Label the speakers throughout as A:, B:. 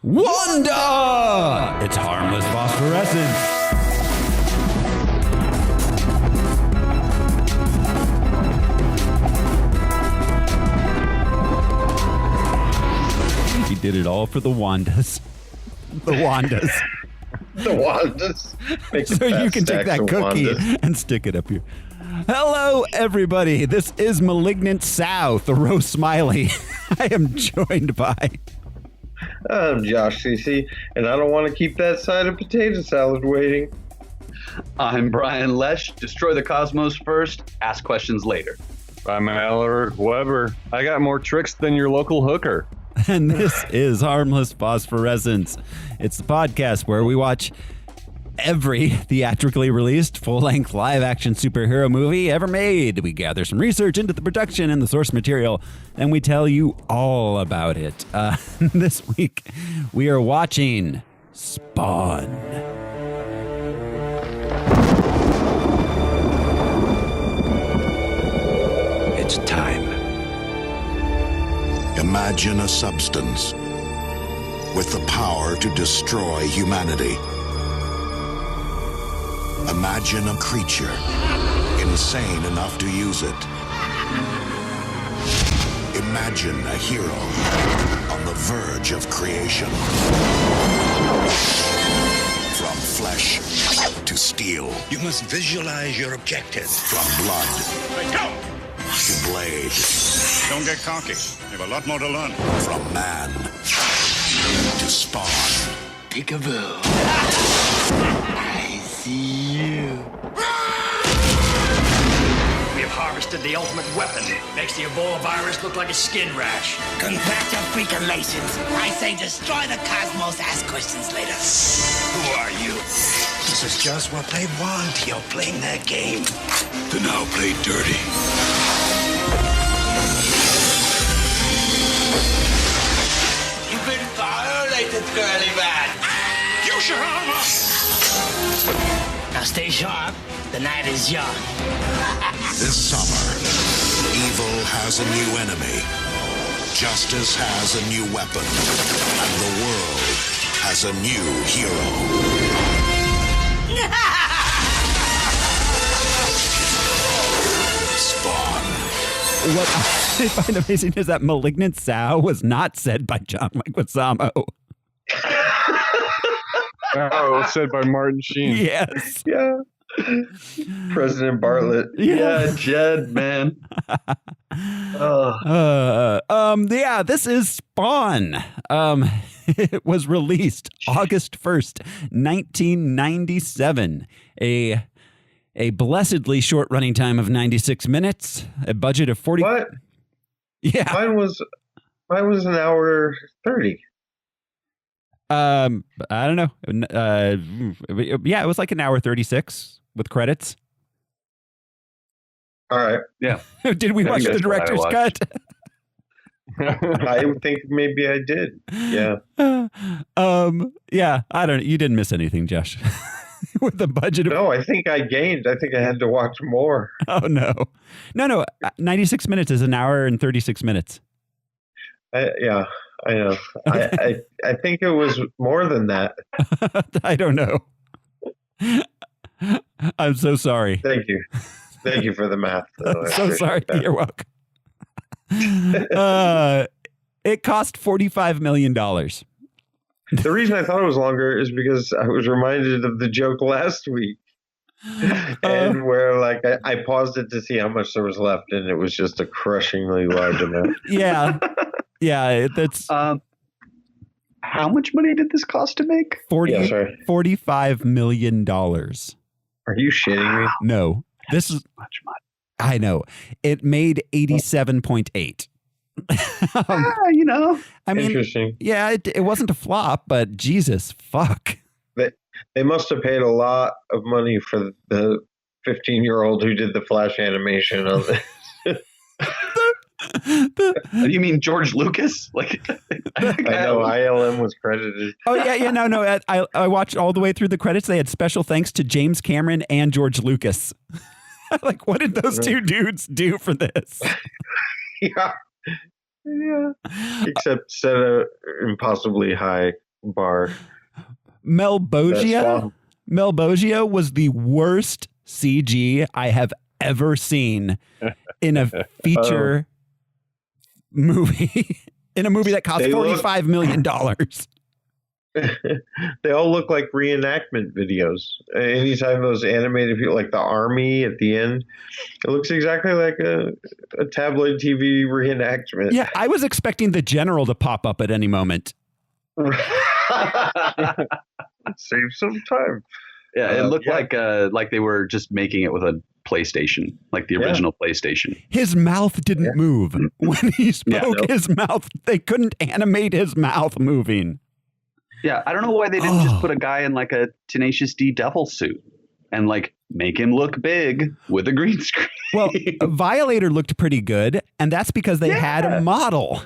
A: Wanda! It's Harmless Phosphorescence. He did it all for the Wandas. The Wandas.
B: The Wandas.
A: So you can take that cookie and stick it up here. Hello, everybody. This is Malignant Sal, Thoreau Smiley. I am joined by...
B: I'm Josh CC, and I don't want to keep that side of potato salad waiting.
C: I'm Brian Lesh. Destroy the cosmos first, ask questions later.
D: I'm Alaric Weber. I got more tricks than your local hooker.
A: And this is Harmless Phosphorescence. It's the podcast where we watch every theatrically released full-length live-action superhero movie ever made. We gather some research into the production and the source material, and we tell you all about it. This week, we are watching Spawn.
E: It's time.
F: Imagine a substance with the power to destroy humanity. Imagine a creature insane enough to use it. Imagine a hero on the verge of creation. From flesh to steel.
E: You must visualize your objective.
F: From blood to blade.
G: Don't get cocky. You have a lot more to learn.
F: From man to spawn.
E: Peekaboo. I see you.
H: We have harvested the ultimate weapon. Makes the Ebola virus look like a skin rash.
I: Congratulations. I say destroy the cosmos, ask questions later.
H: Who are you?
E: This is just what they want. You're playing their game.
G: Then now play dirty.
I: You've been violated, girly man.
G: Use your armor!
I: Now stay sharp. The night is young.
F: This summer, evil has a new enemy. Justice has a new weapon. And the world has a new hero. Spawn.
A: What I find amazing is that Malignant Sal was not said by John Leguizamo.
D: Oh, it was said by Martin Sheen.
A: Yes.
B: Yeah. President Bartlett. Yeah, Jed, man.
A: Yeah, this is Spawn. It was released August 1st, 1997. A blessedly short running time of 96 minutes, a budget of 40.
B: What?
A: Yeah.
B: Mine was an hour 30.
A: I don't know. Yeah, it was like an hour 36 with credits.
B: All right.
C: Yeah.
A: Did we watch the director's cut?
B: I think maybe I did. Yeah.
A: Yeah, I don't know. You didn't miss anything, Josh. With the budget of...
B: No, I think I gained. I think I had to watch more.
A: Oh, no. No. 96 minutes is an hour and 36 minutes.
B: Yeah, I know. I think it was more than that.
A: I don't know. I'm so sorry.
B: Thank you. Thank you for the math.
A: I'm so sorry. That. You're welcome. It cost $45 million.
B: The reason I thought it was longer is because I was reminded of the joke last week. And where like I paused it to see how much there was left, and it was just a crushingly large amount.
A: Yeah. Yeah, that's...
C: How much money did this cost to make?
A: $45 million.
B: Are you shitting me?
A: No. This is...
C: Much money.
A: I know. It made 87.8.
C: You know.
A: I mean,
B: interesting.
A: Yeah, it wasn't a flop, but Jesus, fuck.
B: They must have paid a lot of money for the 15-year-old who did the Flash animation of it.
C: You mean George Lucas? Like,
B: I know ILM was credited.
A: Oh yeah, no. I watched all the way through the credits. They had special thanks to James Cameron and George Lucas. Like, what did those two dudes do for this?
B: Yeah. Except set a impossibly high bar.
A: Melbogia was the worst CG I have ever seen in a feature movie. In a movie that cost $45 million.
B: They all look like reenactment videos. Anytime those animated people, like the army at the end, it looks exactly like a tabloid TV reenactment.
A: Yeah, I was expecting the general to pop up at any moment.
B: Save some time.
C: Yeah, it looked like they were just making it with a PlayStation, like the original PlayStation.
A: His mouth didn't move when he spoke. His mouth, they couldn't animate his mouth moving.
C: Yeah, I don't know why they didn't just put a guy in like a Tenacious D devil suit and like make him look big with a green screen.
A: Well, Violator looked pretty good, and that's because they had a model.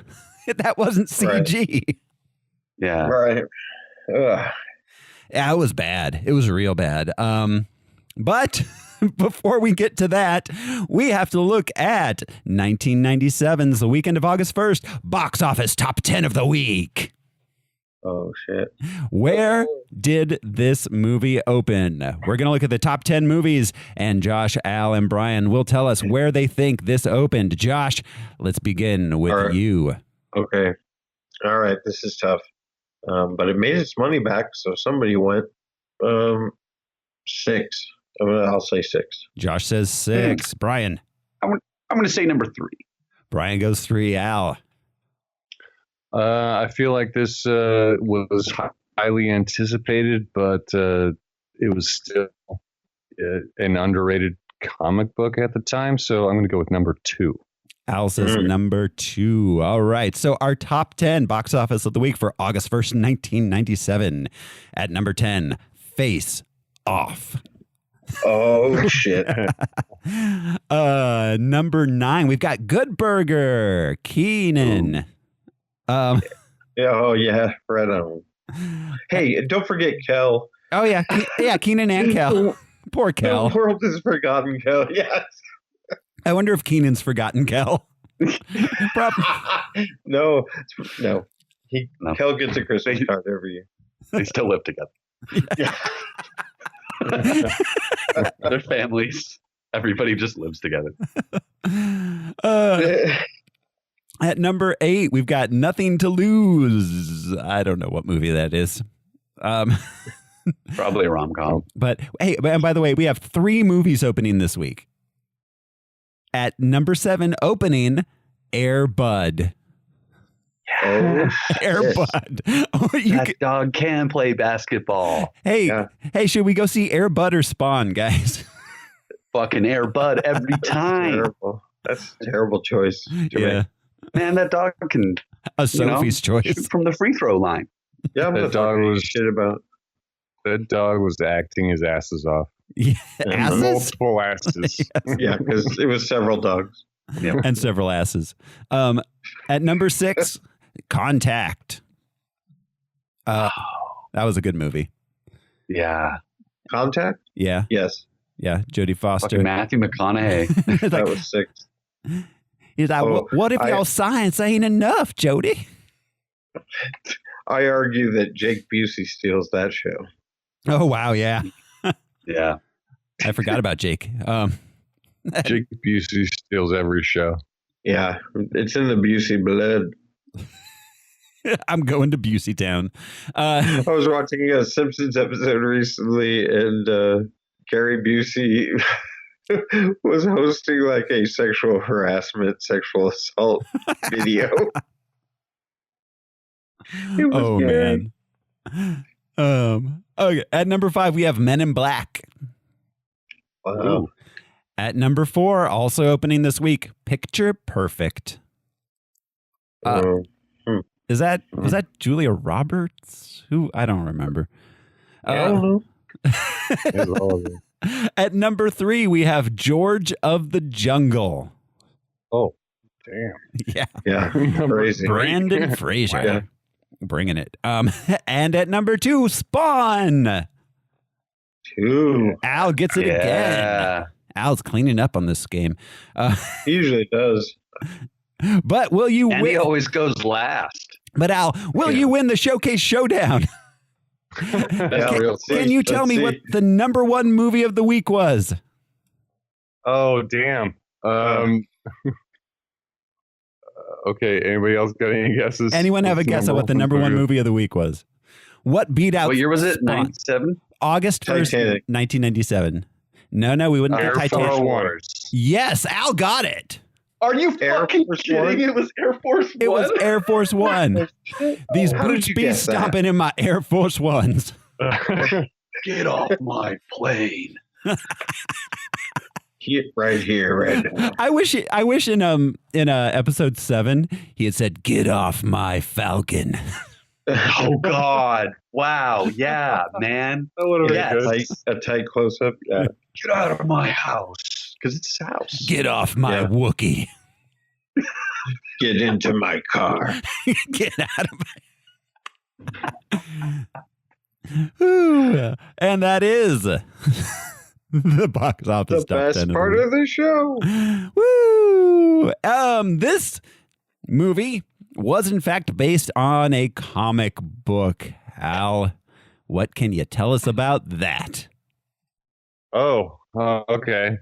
A: That wasn't CG.
C: Right. Yeah.
B: Right. Ugh.
A: Yeah, it was bad. It was real bad. But before we get to that, we have to look at 1997's The Weekend of August 1st box office top 10 of the week.
B: Oh, shit.
A: Where did this movie open? We're going to look at the top 10 movies, and Josh, Al, and Brian will tell us where they think this opened. Josh, let's begin with you.
B: Okay. All right. This is tough. But it made its money back, so somebody went 6. I'll say 6.
A: Josh says 6. Brian?
C: I'm going to say number 3.
A: Brian goes 3. Al?
D: I feel like this was highly anticipated, but it was still an underrated comic book at the time, so I'm going to go with number 2.
A: Al says number 2. All right. So our top 10 box office of the week for August 1st, 1997. At number 10, Face Off.
B: Oh, shit.
A: Number 9, we've got Good Burger, Keenan.
B: Oh, yeah. Right on. Hey, don't forget Kel.
A: Oh, yeah. Yeah, Keenan and Kel. Poor Kel.
B: The world has forgotten Kel, yes.
A: I wonder if Keenan's forgotten Kel.
B: No. Kel gets a Christmas card every year.
C: They still live together.
B: Yeah.
C: Their families. Everybody just lives together.
A: At number 8, we've got Nothing to Lose. I don't know what movie that is.
C: Probably a rom-com.
A: But hey, and by the way, we have 3 movies opening this week. At number 7, opening Air Bud.
B: Oh,
A: Air Bud. Oh,
C: that dog can play basketball.
A: Hey, should we go see Air Bud or Spawn, guys?
C: Fucking Air Bud every time.
B: Terrible. That's a terrible choice.
A: Yeah.
C: Man, that dog can
A: Sophie's choice
C: shoot from the free throw line.
B: Yeah,
D: that dog was acting his asses off.
A: Yeah, asses?
D: Multiple asses.
B: Yeah, because it was several dogs.
A: Yep. And several asses. At number 6, Contact. That was a good movie.
C: Yeah.
B: Contact?
A: Yeah.
B: Yes.
A: Yeah, Jodie Foster.
C: Fucking Matthew McConaughey.
B: That was 6.
A: He's like, what if y'all science ain't enough, Jodie?
B: I argue that Jake Busey steals that show.
A: Oh, wow, yeah.
C: Yeah.
A: I forgot about Jake.
D: Jake Busey steals every show.
B: Yeah, it's in the Busey blood.
A: I'm going to Busey Town.
B: I was watching a Simpsons episode recently, and Gary Busey was hosting like a sexual harassment, sexual assault video.
A: Oh, man. Okay. At number 5, we have Men in Black.
B: Wow.
A: At number 4, also opening this week, Picture Perfect. Was that Julia Roberts? Who? I don't remember.
B: I don't
D: know.
A: At number 3, we have George of the Jungle.
D: Oh, damn.
B: Yeah. Crazy.
A: Brandon Fraser.
B: Yeah.
A: Bringing it. And at number 2, Spawn.
B: 2.
A: Al gets it again. Al's cleaning up on this game.
B: He usually does.
A: But will you
C: and
A: win?
C: he always goes last.
A: But Al, will you win the Showcase Showdown? Can you tell me what the number one movie of the week was?
D: Oh, damn. Okay, anybody else got any guesses?
A: Anyone have a guess at what the number one movie of the week was? What beat out...
C: What year was it?
A: Spawn?
C: 97?
A: August 1st, 1997. No, we wouldn't get Titanic.
D: Wars.
A: Yes, Al got it.
C: Are you fucking kidding? It was Air Force One?
A: It was Air Force One. These boots be stomping in my Air Force Ones.
C: Get off my plane.
B: Get right here, right now.
A: I wish in episode 7 he had said, "Get off my Falcon."
C: Oh God! Wow! Yeah, man.
B: That would have been a tight close up. Yeah.
C: Get out of my house, because it's his house.
A: Get off my Wookiee.
B: Get into my car.
A: Get out of my. And that is the box office.
B: The best part of the show.
A: Woo! This movie was in fact based on a comic book. Al, what can you tell us about that?
D: Oh, okay.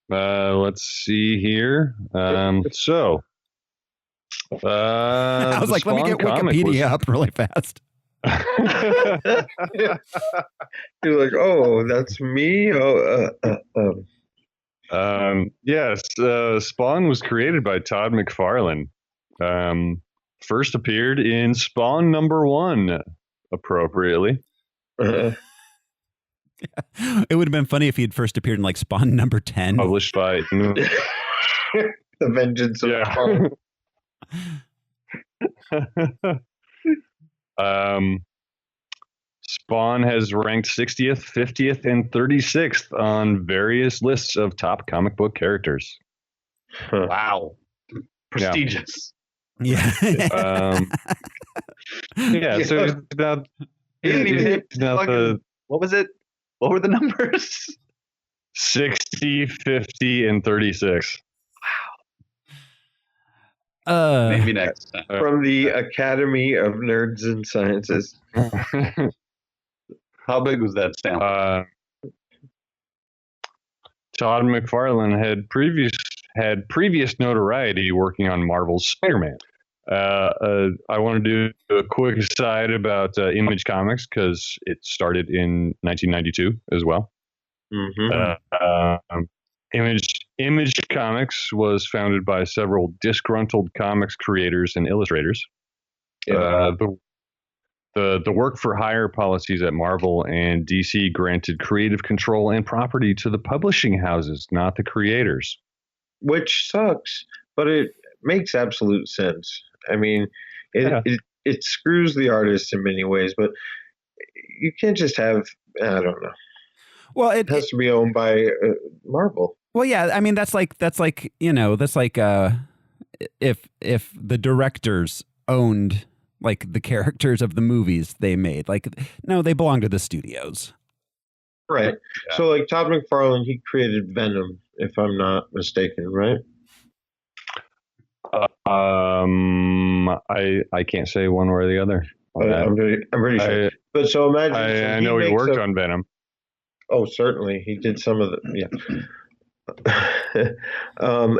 D: Let's see here. I
A: was like, let me get Wikipedia up really fast.
B: You're like, oh, that's me.
D: Yes, Spawn was created by Todd McFarlane. First appeared in Spawn #1, appropriately.
A: It would have been funny if he had first appeared in like Spawn #10.
D: Published by
B: The Vengeance of Spawn.
D: Spawn has ranked 60th, 50th, and 36th on various lists of top comic book characters.
C: Wow. Prestigious.
A: Yeah.
D: So now
C: he didn't even hit what was it? What were the numbers?
D: 60, 50, and 36.
C: Wow. Maybe next time.
B: From the Academy of Nerds and Sciences.
C: How big was that sample?
D: Todd McFarlane had previous notoriety working on Marvel's Spider-Man. I want to do a quick aside about Image Comics because it started in 1992 as well.
B: Mm-hmm.
D: Image Comics was founded by several disgruntled comics creators and illustrators.
B: Yeah.
D: The work for hire policies at Marvel and DC granted creative control and property to the publishing houses, not the creators.
B: Which sucks, but it makes absolute sense. I mean, it screws the artists in many ways, but you can't just have, I don't know.
A: Well,
B: it has to be owned by Marvel.
A: Well, yeah, I mean that's like if the directors owned like the characters of the movies they made, like no, they belong to the studios.
B: Right. Yeah. So like Todd McFarlane, he created Venom, if I'm not mistaken, right?
D: I can't say one way or the other.
B: I'm pretty sure. But so imagine.
D: I know he worked on Venom.
B: Oh, certainly, he did some of the. Yeah.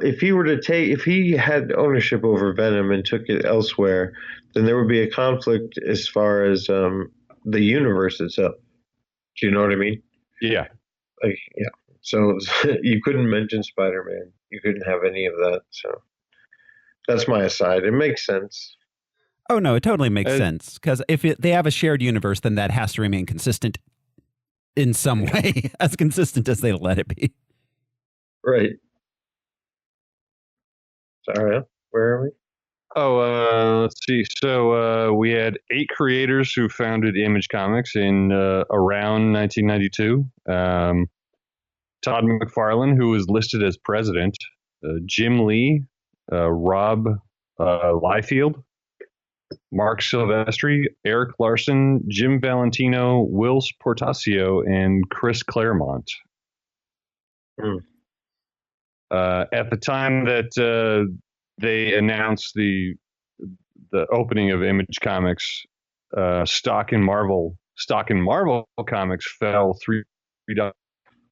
B: If he had ownership over Venom and took it elsewhere, then there would be a conflict as far as the universe itself. Do you know what I mean?
D: Yeah.
B: Yeah. So you couldn't mention Spider-Man. You couldn't have any of that. So that's my aside. It makes sense.
A: Oh no, it totally makes sense because if they have a shared universe, then that has to remain consistent in some way, as consistent as they let it be.
B: Right. Sorry, where are we?
D: Oh, let's see. So we had 8 creators who founded Image Comics in around 1992. Todd McFarlane, who was listed as president, Jim Lee, Rob Liefeld, Mark Silvestri, Eric Larson, Jim Valentino, Will Portacio, and Chris Claremont. At the time that they announced the the opening of Image Comics, stock in Marvel Comics fell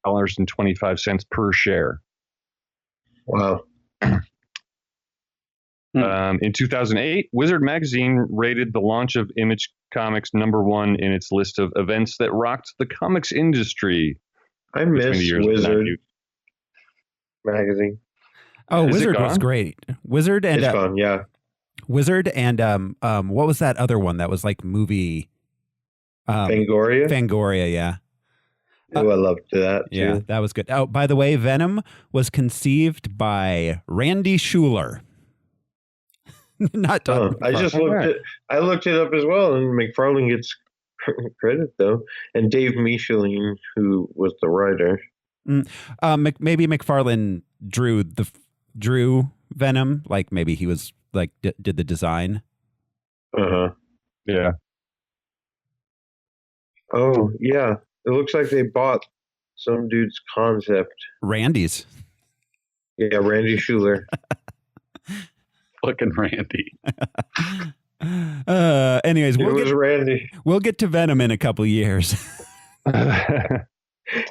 D: $3.25 per share.
B: Wow.
D: In 2008, Wizard Magazine rated the launch of Image Comics #1 in its list of events that rocked the comics industry.
B: I miss Wizard Magazine.
A: Oh, Wizard was great. Wizard and
B: it's fun, yeah.
A: Wizard and what was that other one that was like movie?
B: Fangoria.
A: Fangoria, yeah.
B: I loved that too.
A: Yeah, that was good. Oh, by the way, Venom was conceived by Randy Schueller. Not Todd.
B: I just looked it up as well, and McFarlane gets credit though, and Dave Michelin, who was the writer.
A: Maybe McFarlane drew Venom, like maybe he was like did the design.
D: Yeah.
B: Oh yeah, it looks like they bought some dude's concept.
A: Randy's.
B: Yeah, Randy Schueller.
C: Fucking Randy.
A: Anyways,
B: Randy.
A: We'll get to Venom in a couple years.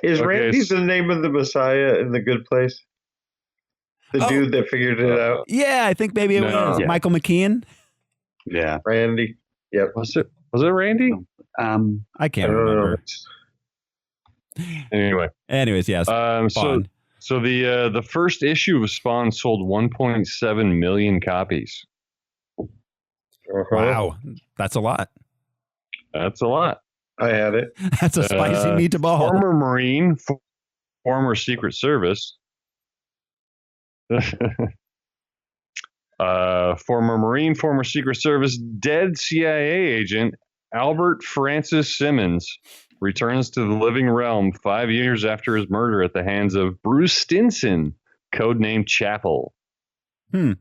B: Is Randy the name of the Messiah in The Good Place? The dude that figured it out?
A: Yeah, I think maybe it was Michael McKean.
C: Yeah.
B: Randy. Yep.
D: Was it Randy?
A: I can't remember.
D: Anyways,
A: yes.
D: So the first issue of Spawn sold 1.7 million copies.
A: Wow, that's a lot.
D: That's a lot.
B: I had it.
A: That's a spicy meatball.
D: Former Marine, former Secret Service. Former Marine, former Secret Service, dead CIA agent Albert Francis Simmons returns to the living realm 5 years after his murder at the hands of Bruce Stinson, codenamed Chapel. At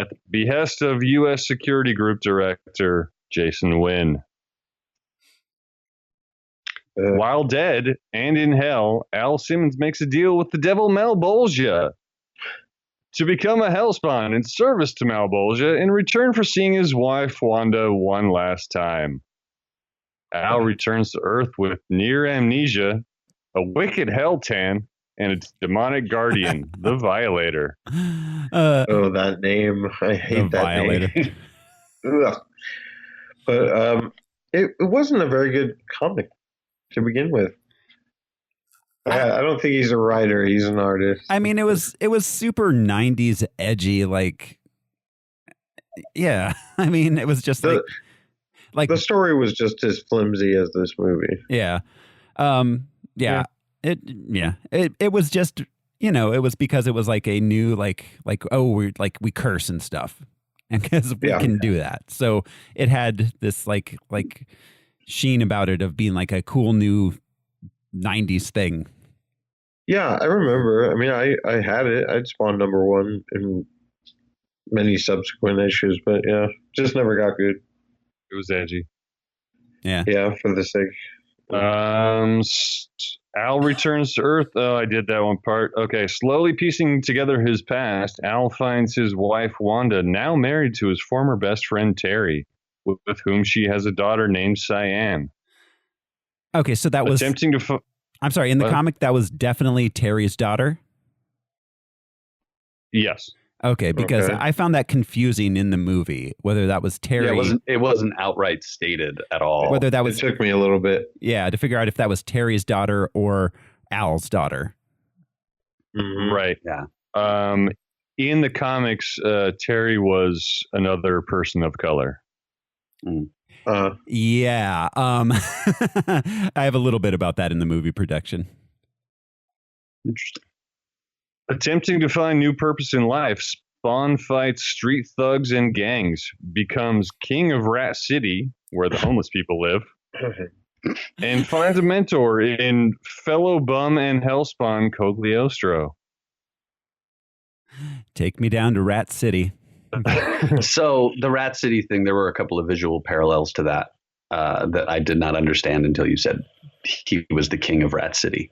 D: the behest of U.S. Security Group Director Jason Wynn. While dead and in hell, Al Simmons makes a deal with the devil Malbolgia to become a hellspawn in service to Malbolgia in return for seeing his wife Wanda one last time. Al returns to Earth with near amnesia, a wicked Helltan, and a demonic guardian, the Violator.
B: That name. I hate that
A: Violator.
B: name. But it wasn't a very good comic to begin with. I don't think he's a writer. He's an artist.
A: I mean, it was super 90s edgy, like, yeah. I mean, it was just like
B: the story was just as flimsy as this movie.
A: Yeah. It was just, it was because it was like a new, we curse and stuff. And because we can do that. So it had this like sheen about it of being like a cool new 90s thing.
B: Yeah, I remember. I mean, I had it. I'd spawned #1 in many subsequent issues, but yeah, just never got good.
D: It was edgy.
A: Yeah.
B: Yeah, for the sake.
D: Al returns to Earth. Oh, I did that one part. Okay, slowly piecing together his past, Al finds his wife Wanda, now married to his former best friend Terry, with whom she has a daughter named Cyan.
A: Okay, so that was
D: attempting to.
A: I'm sorry. In the comic, that was definitely Terry's daughter.
D: Yes.
A: Okay, because I found that confusing in the movie, whether that was Terry.
C: Yeah, it wasn't outright stated at all.
A: Whether that was,
B: it took me a little bit.
A: Yeah, to figure out if that was Terry's daughter or Al's daughter.
B: Mm-hmm.
D: Right.
C: Yeah.
D: In the comics, Terry was another person of color.
A: Yeah. I have a little bit about that in the movie production.
C: Interesting.
D: Attempting to find new purpose in life, Spawn fights street thugs and gangs, becomes king of Rat City, where the homeless people live, and finds a mentor in fellow bum and hellspawn Cogliostro.
A: Take me down to Rat City.
C: So the Rat City thing, there were a couple of visual parallels to that that I did not understand until you said he was the king of Rat City.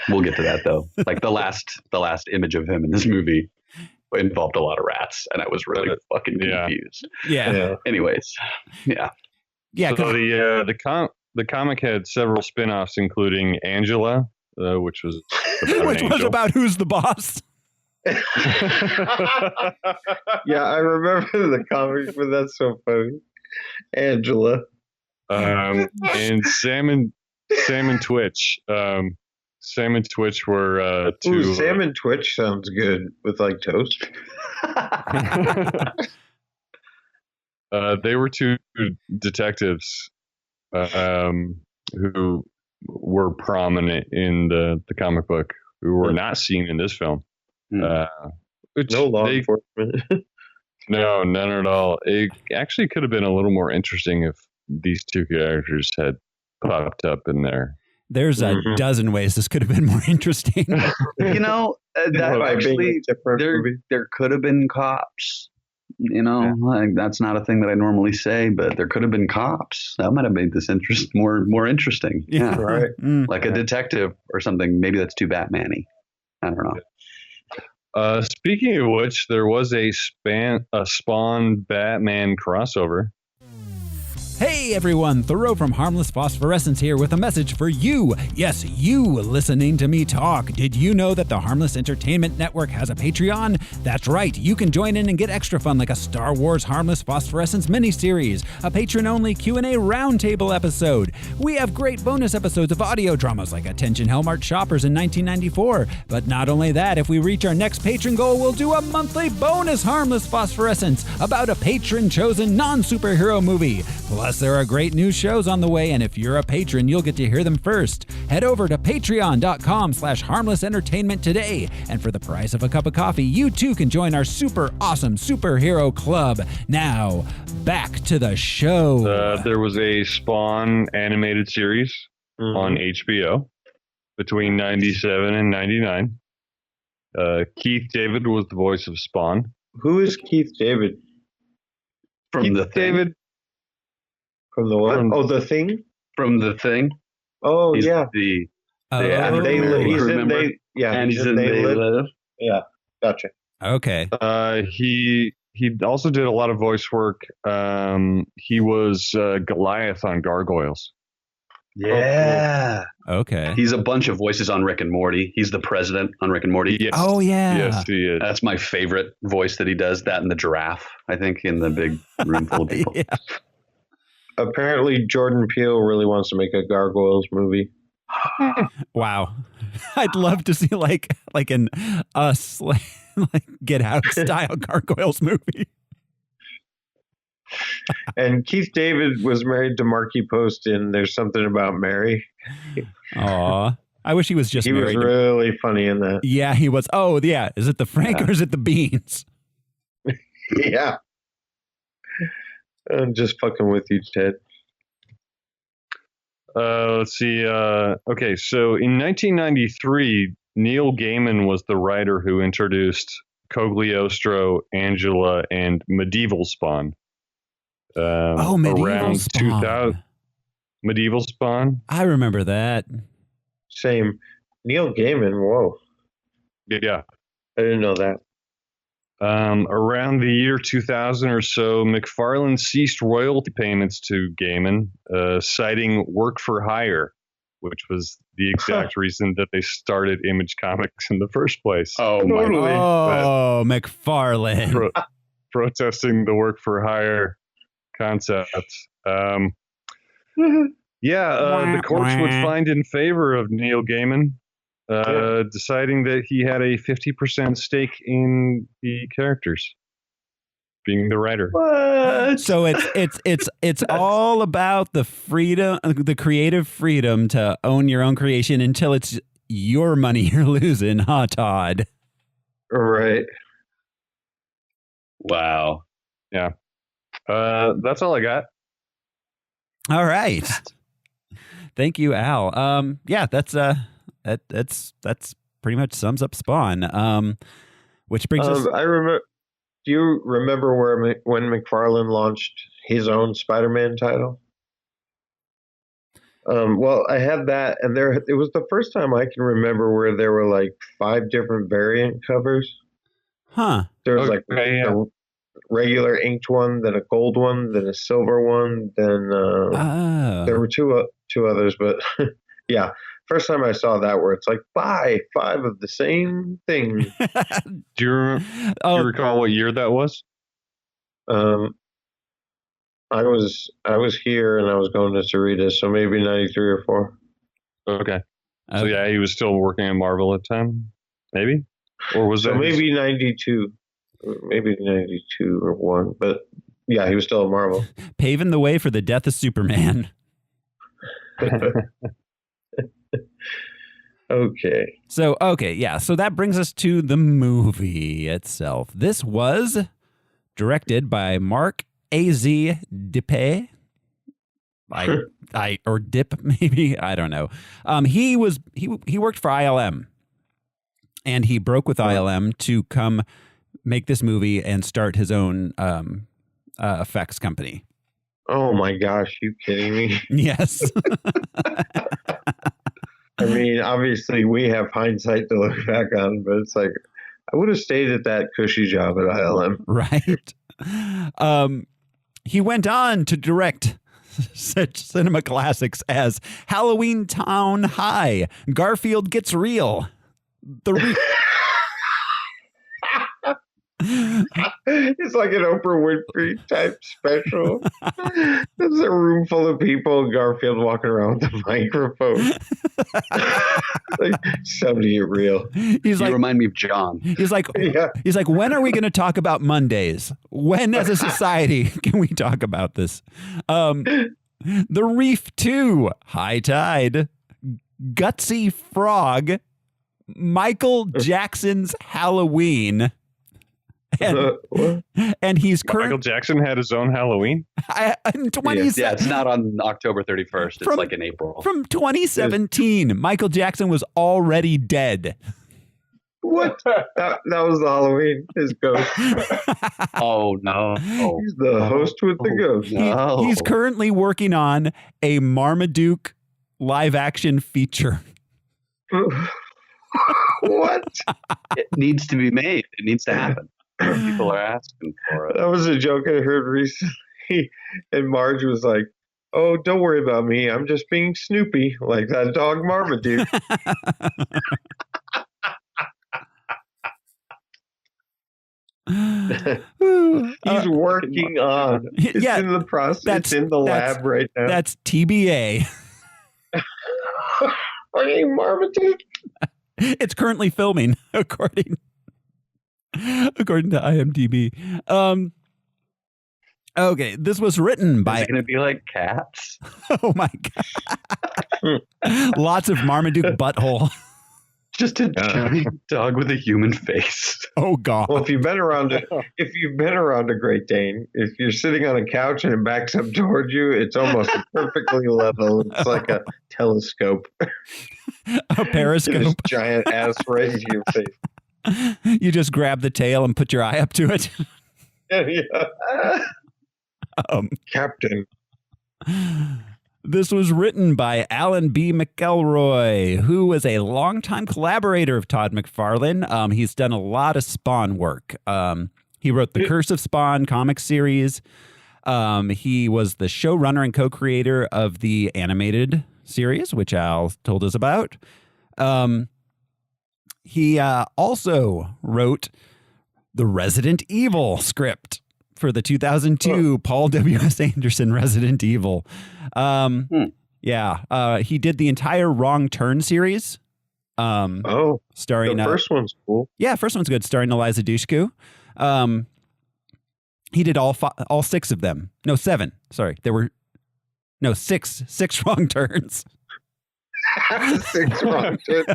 C: We'll get to that though. Like the last image of him in this movie involved a lot of rats, and I was really fucking confused.
A: Yeah.
C: Anyways, yeah.
A: Yeah.
D: So the comic had several spin-offs, including Angela, which was
A: about who's the boss.
B: Yeah, I remember the comic, but that's so funny. Angela.
D: And Sam and Twitch. Sam and Twitch were two.
B: Ooh, Sam and Twitch sounds good with like toast.
D: They were two detectives who were prominent in the comic book, who were not seen in this film.
B: No law enforcement.
D: No, none at all. It actually could have been a little more interesting if these two characters had popped up in there.
A: There's a dozen ways this could have been more interesting.
C: You know, that actually, there could have been cops. You know, like, that's not a thing that I normally say, but there could have been cops. That might have made this more interesting. Yeah,
B: right.
C: Like a detective or something. Maybe that's too Batman-y. I don't know.
D: Speaking of which, there was a Spawn Batman crossover.
A: Hey everyone, Thoreau from Harmless Phosphorescence here with a message for you. Yes, you listening to me talk. Did you know that the Harmless Entertainment Network has a Patreon? That's right, you can join in and get extra fun like a Star Wars Harmless Phosphorescence miniseries, a patron-only Q&A roundtable episode. We have great bonus episodes of audio dramas like Attention Hellmart Shoppers in 1994. But not only that, if we reach our next patron goal, we'll do a monthly bonus Harmless Phosphorescence about a patron-chosen non-superhero movie. Plus, there are great new shows on the way, and if you're a patron, you'll get to hear them first. Head over to patreon.com/harmless entertainment today, and for the price of a cup of coffee, you too can join our super awesome superhero club. Now, back to the show.
D: There was a Spawn animated series on HBO between 97 and 99. Keith David was the voice of Spawn.
B: Who is Keith David?
C: From The Thing?
B: From the what? The Thing?
C: From The Thing.
B: Oh,
C: he's
B: yeah.
C: And
B: They Live. He's in They. Yeah,
C: and he's in They Live.
B: Yeah, gotcha.
A: Okay.
D: He also did a lot of voice work. He was Goliath on Gargoyles.
C: Yeah.
A: Okay.
C: He's a bunch of voices on Rick and Morty. He's the president on Rick and Morty.
D: Yes.
A: Oh, yeah.
D: Yes, he is.
C: That's my favorite voice that he does. That and the giraffe, I think, in the big room full of people.
A: Yeah.
B: Apparently, Jordan Peele really wants to make a Gargoyles movie.
A: Wow. I'd love to see like an Us like Get Out style Gargoyles movie.
B: And Keith David was married to Marky Post in There's Something About Mary.
A: Aw. I wish he was just married.
B: He was really funny in that.
A: Yeah, he was. Oh, yeah. Is it the Frank or is it the beans?
B: Yeah. I'm just fucking with you, Ted.
D: Let's see. Okay, so in 1993, Neil Gaiman was the writer who introduced Cogliostro, Angela, and Medieval Spawn.
A: Medieval
D: around
A: Spawn.
D: 2000. Medieval Spawn?
A: I remember that.
B: Same. Neil Gaiman, whoa.
D: Yeah.
B: I didn't know that.
D: Around the year 2000 or so, McFarlane ceased royalty payments to Gaiman, citing work for hire, which was the exact reason that they started Image Comics in the first place.
C: Oh,
B: Totally.
A: Oh, McFarlane.
D: Protesting the work for hire concept. The courts would find in favor of Neil Gaiman, deciding that he had a 50% stake in the characters, being the writer.
B: What?
A: So it's all about the freedom, the creative freedom to own your own creation until it's your money you're losing, huh, Todd?
B: Right.
C: Wow.
D: Yeah. That's all I got.
A: All right. Thank you, Al. Yeah, that's pretty much sums up Spawn. Which brings us.
B: I remember. Do you remember when McFarlane launched his own Spider-Man title? Well, I had that, and it was the first time I can remember where there were like 5 different variant covers.
A: Huh.
B: There was like a regular inked one, then a gold one, then a silver one, then there were two others, but yeah. First time I saw that where it's like buy 5 of the same thing.
D: Do you recall what year that was?
B: I was here and I was going to Cerritos, so maybe 93 or 4.
D: Okay. So yeah, he was still working at Marvel at the time, maybe, or was
B: so
D: that
B: maybe 92, maybe 92 or 1, but yeah, he was still at Marvel,
A: paving the way for the death of Superman.
B: Okay.
A: So that brings us to the movie itself. This was directed by Mark A.Z. Dippe. Or Dip, maybe, I don't know. He worked for ILM, and he broke with ILM to come make this movie and start his own effects company.
B: Oh my gosh, you kidding me?
A: Yes.
B: I mean, obviously we have hindsight to look back on, but it's like I would have stayed at that cushy job at ILM.
A: Right. He went on to direct such cinema classics as Halloween Town High, Garfield Gets Real,
B: It's like an Oprah Winfrey type special. There's a room full of people and Garfield walking around with a microphone. Like, somebody get real.
C: You remind me of John.
A: He's like, when are we going to talk about Mondays? When as a society can we talk about this? The Reef 2, High Tide, Gutsy Frog, Michael Jackson's Halloween. And he's
D: Michael Jackson had his own Halloween?
A: In
C: yeah, it's not on October 31st. It's like in April.
A: From 2017. Michael Jackson was already dead.
B: What? That was the Halloween. His ghost.
C: Oh, no.
B: He's the host with the ghost.
C: No.
A: He's currently working on a Marmaduke live action feature.
B: What?
C: It needs to be made. It needs to happen. People are asking for it.
B: That was a joke I heard recently, and Marge was like, "Oh, don't worry about me. I'm just being Snoopy, like that dog Marmaduke." He's working on. It's in the process. It's in the lab right now.
A: That's TBA.
B: Fucking Marmaduke.
A: It's currently filming, according to IMDb. Okay, this was written by.
C: Is it going to be like Cats?
A: Oh my god! Lots of Marmaduke butthole.
C: Just a giant dog with a human face.
A: Oh god!
B: Well, if you've been around a Great Dane, if you're sitting on a couch and it backs up towards you, it's almost perfectly level. It's like a telescope.
A: A periscope.
B: This giant ass right into your face.
A: You just grab the tail and put your eye up to it.
B: Yeah. Captain.
A: This was written by Alan B. McElroy, who was a longtime collaborator of Todd McFarlane. He's done a lot of Spawn work. He wrote the Curse of Spawn comic series. He was the showrunner and co-creator of the animated series, which Al told us about. He also wrote the Resident Evil script for the 2002 Paul W.S. Anderson Resident Evil. Yeah. He did the entire Wrong Turn series. Starring
B: the first one's cool.
A: Yeah, first one's good. Starring Eliza Dushku. He did all 6 of them. No, 7. Sorry, there were six Wrong Turns.
B: 6 wrong turns.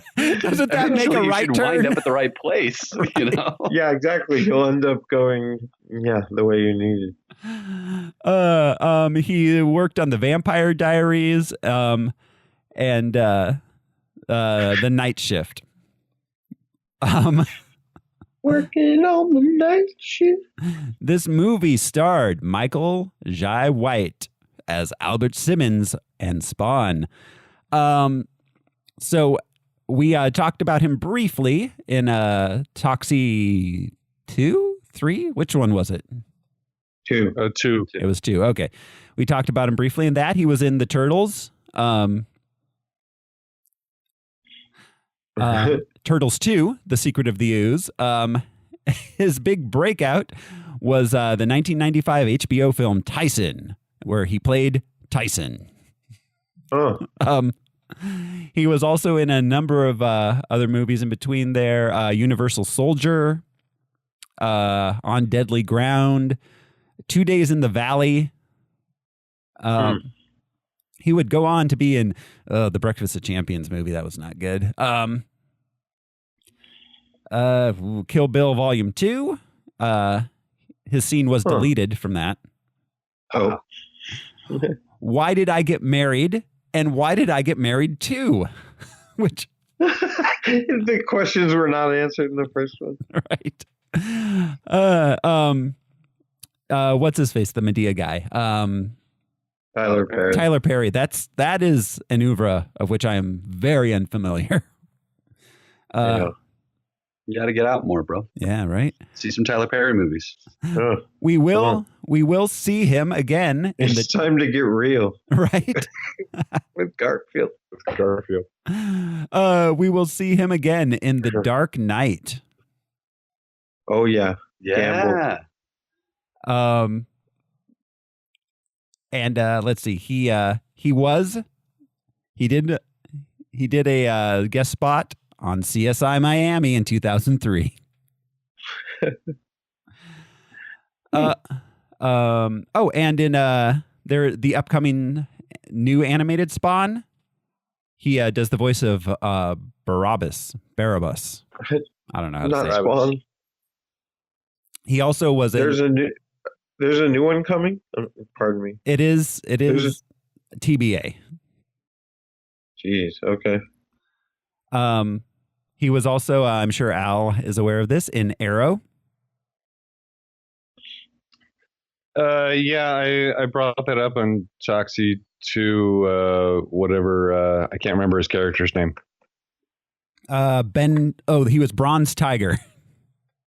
A: Doesn't that make a right turn?
C: Wind up at the right place, you know?
B: Yeah, exactly. You'll end up going, the way you needed.
A: He worked on the Vampire Diaries, and the Night Shift.
B: Working on the night shift.
A: This movie starred Michael Jai White as Albert Simmons and Spawn. So we talked about him briefly in Toxie 2, 3? Which one was it?
B: 2.
D: 2.
A: It was 2. Okay. We talked about him briefly in that. He was in The Turtles. Turtles 2, The Secret of the Ooze. His big breakout was the 1995 HBO film Tyson, where he played Tyson.
B: Oh.
A: He was also in a number of other movies in between there. Universal Soldier, On Deadly Ground, 2 Days in the Valley. He would go on to be in the Breakfast of Champions movie. That was not good. Kill Bill Volume 2. His scene was deleted from that.
B: Oh.
A: Why Did I Get Married? And Why Did I Get Married Too? Which
B: the questions were not answered in the first one.
A: Right. What's his face? The Medea guy.
B: Tyler Perry.
A: Tyler Perry. That is an oeuvre of which I am very unfamiliar.
C: You got to get out more, bro.
A: Yeah, right.
C: See some Tyler Perry movies.
A: We will see him again.
B: It's time to get real.
A: Right.
B: With Garfield.
A: We will see him again in The Dark Knight.
B: Oh yeah.
C: Yeah.
A: Gamble. And let's see. He did a guest spot on CSI Miami in 2003. And in the upcoming new animated Spawn, he does the voice of Barabbas. I don't know how to say
B: Spawn.
A: it. He also was
B: There's a new one coming. Pardon me.
A: It is TBA.
B: Jeez. Okay.
A: He was also, I'm sure Al is aware of this, in Arrow.
D: Yeah, I brought that up on Toxie to whatever. I can't remember his character's name.
A: Ben. Oh, he was Bronze Tiger.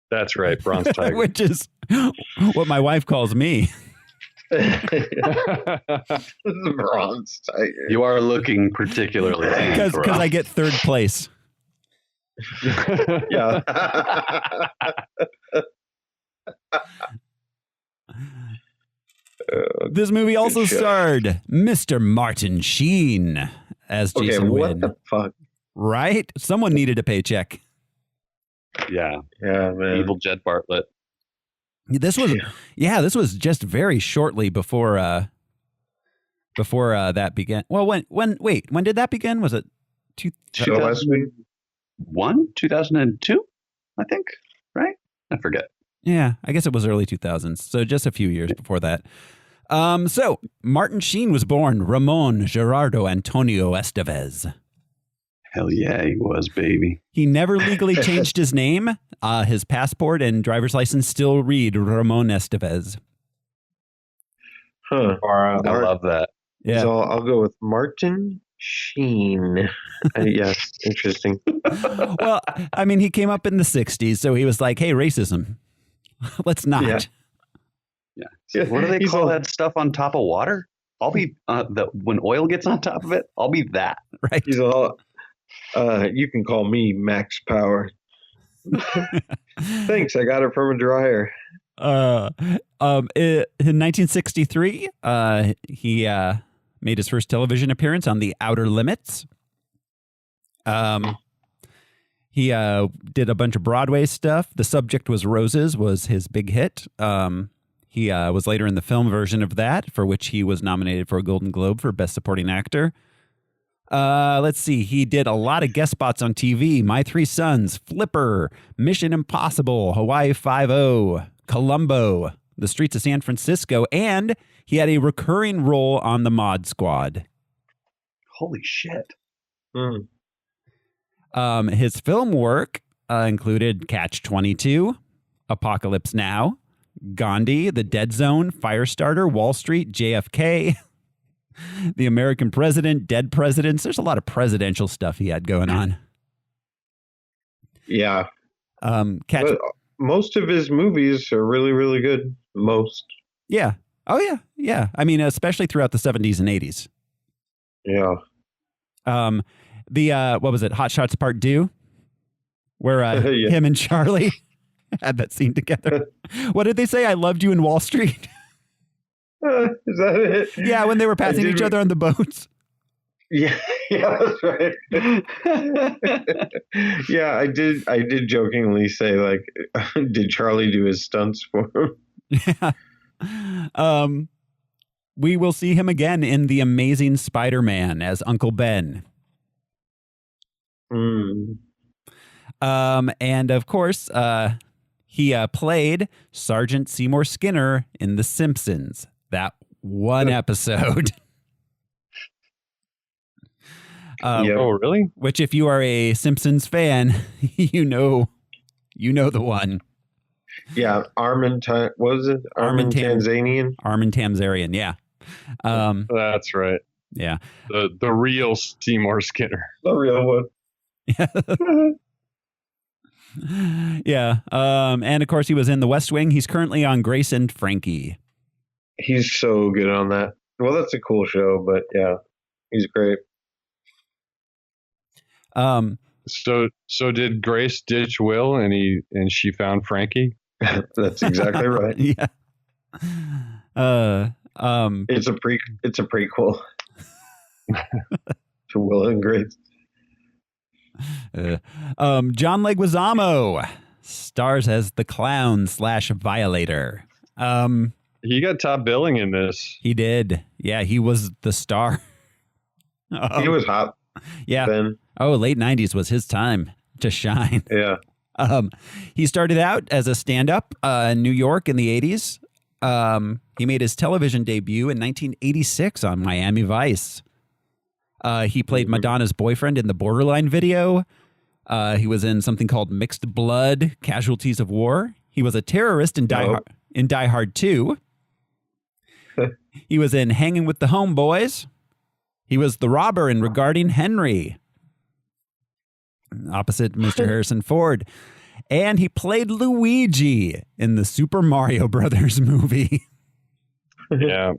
D: That's right, Bronze Tiger.
A: Which is what my wife calls me.
B: Bronze Tiger.
C: You are looking particularly
A: because I get third place.
B: Yeah.
A: This movie also starred Mr. Martin Sheen as Jason Wynn.
B: What the fuck?
A: Right? Someone needed a paycheck.
C: Yeah,
B: man.
C: Evil Jed Bartlett.
A: This was just very shortly before that began. Well, when did that begin? Was it
C: 2001, 2002? I think, right? I forget.
A: Yeah, I guess it was early 2000s. So just a few years before that. So Martin Sheen was born Ramon Gerardo Antonio Estevez.
C: Hell yeah, he was, baby.
A: He never legally changed his name. His passport and driver's license still read Ramon Estevez.
B: Huh.
C: I love that.
A: Yeah.
B: So I'll go with Martin Sheen. Yes, interesting.
A: Well, I mean, he came up in the 60s, so he was like, hey, racism. Let's not.
C: Yeah. What do they call that stuff on top of water? I'll be, when oil gets on top of it, I'll be that.
A: Right.
B: He's all, you can call me Max Power. Thanks, I got it from a dryer.
A: In 1963, he made his first television appearance on The Outer Limits. He did a bunch of Broadway stuff. The Subject Was Roses was his big hit. He was later in the film version of that, for which he was nominated for a Golden Globe for Best Supporting Actor. Let's see. He did a lot of guest spots on TV. My Three Sons, Flipper, Mission Impossible, Hawaii Five-0, Columbo, The Streets of San Francisco, and he had a recurring role on The Mod Squad.
C: Holy shit.
A: His film work included Catch-22, Apocalypse Now, Gandhi, The Dead Zone, Firestarter, Wall Street, JFK, The American President, Dead Presidents. There's a lot of presidential stuff he had going on.
B: Yeah.
A: But
B: most of his movies are really, really good. Most.
A: Yeah. Oh, yeah. Yeah. I mean, especially throughout the 70s and 80s.
B: Yeah.
A: What was it? Hot Shots Part 2? Where him and Charlie had that scene together. What did they say? I loved you in Wall Street.
B: Is that it?
A: Yeah, when they were passing each other on the boats.
B: Yeah, that's right. Yeah, I did jokingly say, like, did Charlie do his stunts for him?
A: Yeah. We will see him again in The Amazing Spider-Man as Uncle Ben. And of course, he played Sergeant Seymour Skinner in The Simpsons. That one episode.
D: Oh, really?
A: Which, if you are a Simpsons fan, you know the one.
B: Yeah, Armin Tanzanian?
A: Armin Tamzarian, yeah.
D: That's right.
A: Yeah.
D: The real Seymour Skinner.
B: The real one.
A: Yeah. And of course, he was in The West Wing. He's currently on Grace and Frankie.
B: He's so good on that. Well, that's a cool show, but yeah, he's great.
D: So did Grace ditch Will and she found Frankie?
B: That's exactly right.
A: Yeah.
B: It's a prequel to Will and Grace.
A: John Leguizamo stars as the clown / Violator.
D: He got top billing in this.
A: He did. Yeah, he was the star.
B: He was hot.
A: Yeah.
B: Then.
A: Oh, late 90s was his time to shine.
B: Yeah.
A: He started out as a stand-up in New York in the 80s. He made his television debut in 1986 on Miami Vice. He played Madonna's boyfriend in the Borderline video. He was in something called Mixed Blood, Casualties of War. He was a terrorist in Die Hard 2. He was in Hanging with the Homeboys. He was the robber in Regarding Henry, opposite Mr. Harrison Ford. And he played Luigi in the Super Mario Brothers movie.
D: Yeah.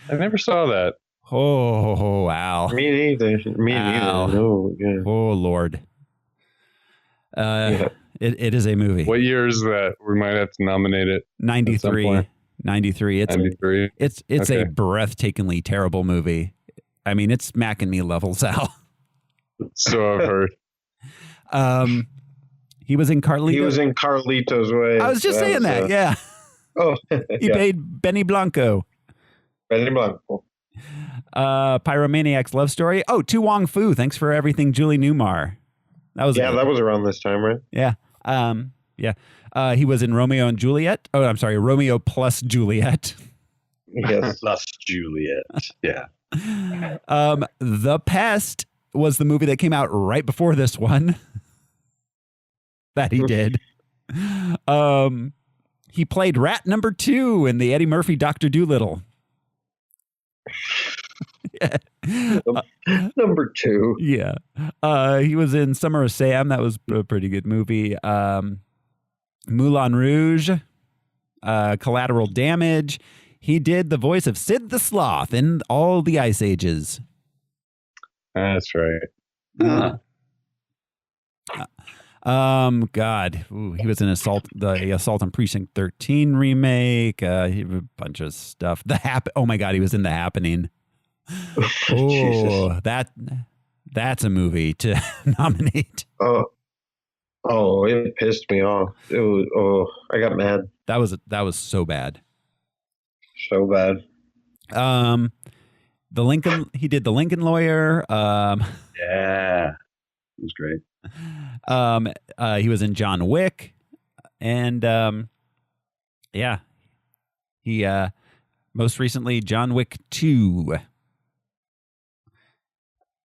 D: I never saw that.
A: Oh, Al.
B: Me neither. No, yeah.
A: Oh, Lord. It is a movie.
D: What year is that? We might have to nominate it.
A: 93. 93. It's
D: 93.
A: It's
D: Okay.
A: a breathtakingly terrible movie. I mean, it's smacking me levels, Al.
D: So I've heard.
A: He was in Carlito.
B: He was in Carlito's Way.
A: I was just saying that. Yeah.
B: Oh,
A: He played Benny Blanco.
B: Benny Blanco.
A: Pyromaniac's Love Story. Oh, Tu Wong Fu. Thanks for everything, Julie Newmar. That was
B: around this time, right?
A: Yeah. Yeah. He was in Romeo and Juliet. Oh, I'm sorry, Romeo plus Juliet.
B: Yes.
C: Plus Juliet. Yeah.
A: The Pest was the movie that came out right before this one that he did. He played Rat Number 2 in the Eddie Murphy Dr. Dolittle.
B: Number 2.
A: Yeah. He was in Summer of Sam. That was a pretty good movie. Moulin Rouge, Collateral Damage. He did the voice of Sid the Sloth in all the Ice Ages.
D: That's right.
A: God. Ooh, he was in the Assault on Precinct 13 remake. A bunch of stuff. Oh my God, he was in The Happening. Oh, that's a movie to nominate.
B: Oh, it pissed me off. It was. I got mad.
A: That was so bad.
B: So bad.
A: He did The Lincoln Lawyer.
C: Yeah, it was great.
A: He was in John Wick, and yeah, he most recently John Wick 2.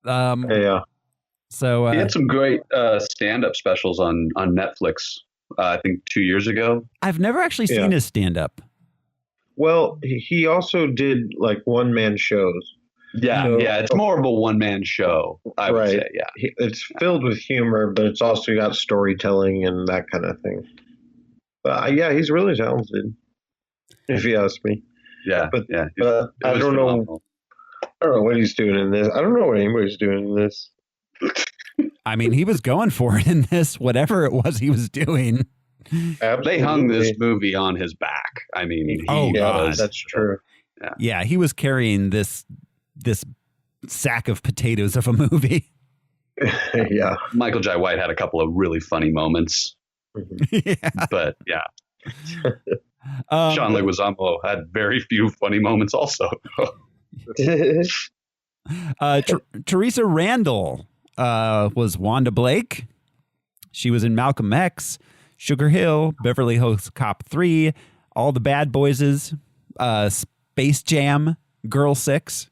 B: Yeah.
A: So
C: he had some great stand-up specials on Netflix. I think 2 years ago.
A: I've never actually seen his stand-up.
B: Well, he also did like one-man shows.
C: Yeah, it's more of a one-man show, I would say, yeah.
B: It's filled with humor, but it's also got storytelling and that kind of thing. Yeah, he's really talented, if you ask me.
C: Yeah,
B: but
C: yeah.
B: I don't know. I don't know what he's doing in this. I don't know what anybody's doing in this.
A: I mean, he was going for it in this, whatever it was he was doing.
B: Absolutely.
C: They hung this movie on his back. I mean,
B: that's true.
A: Yeah, he was carrying this sack of potatoes of a movie.
B: Yeah.
C: Michael Jai White had a couple of really funny moments.
A: Yeah.
C: But yeah. John Leguizamo had very few funny moments also.
A: Teresa Randall was Wanda Blake. She was in Malcolm X, Sugar Hill, Beverly Hills Cop 3, All the Bad Boyses, Space Jam, Girl 6.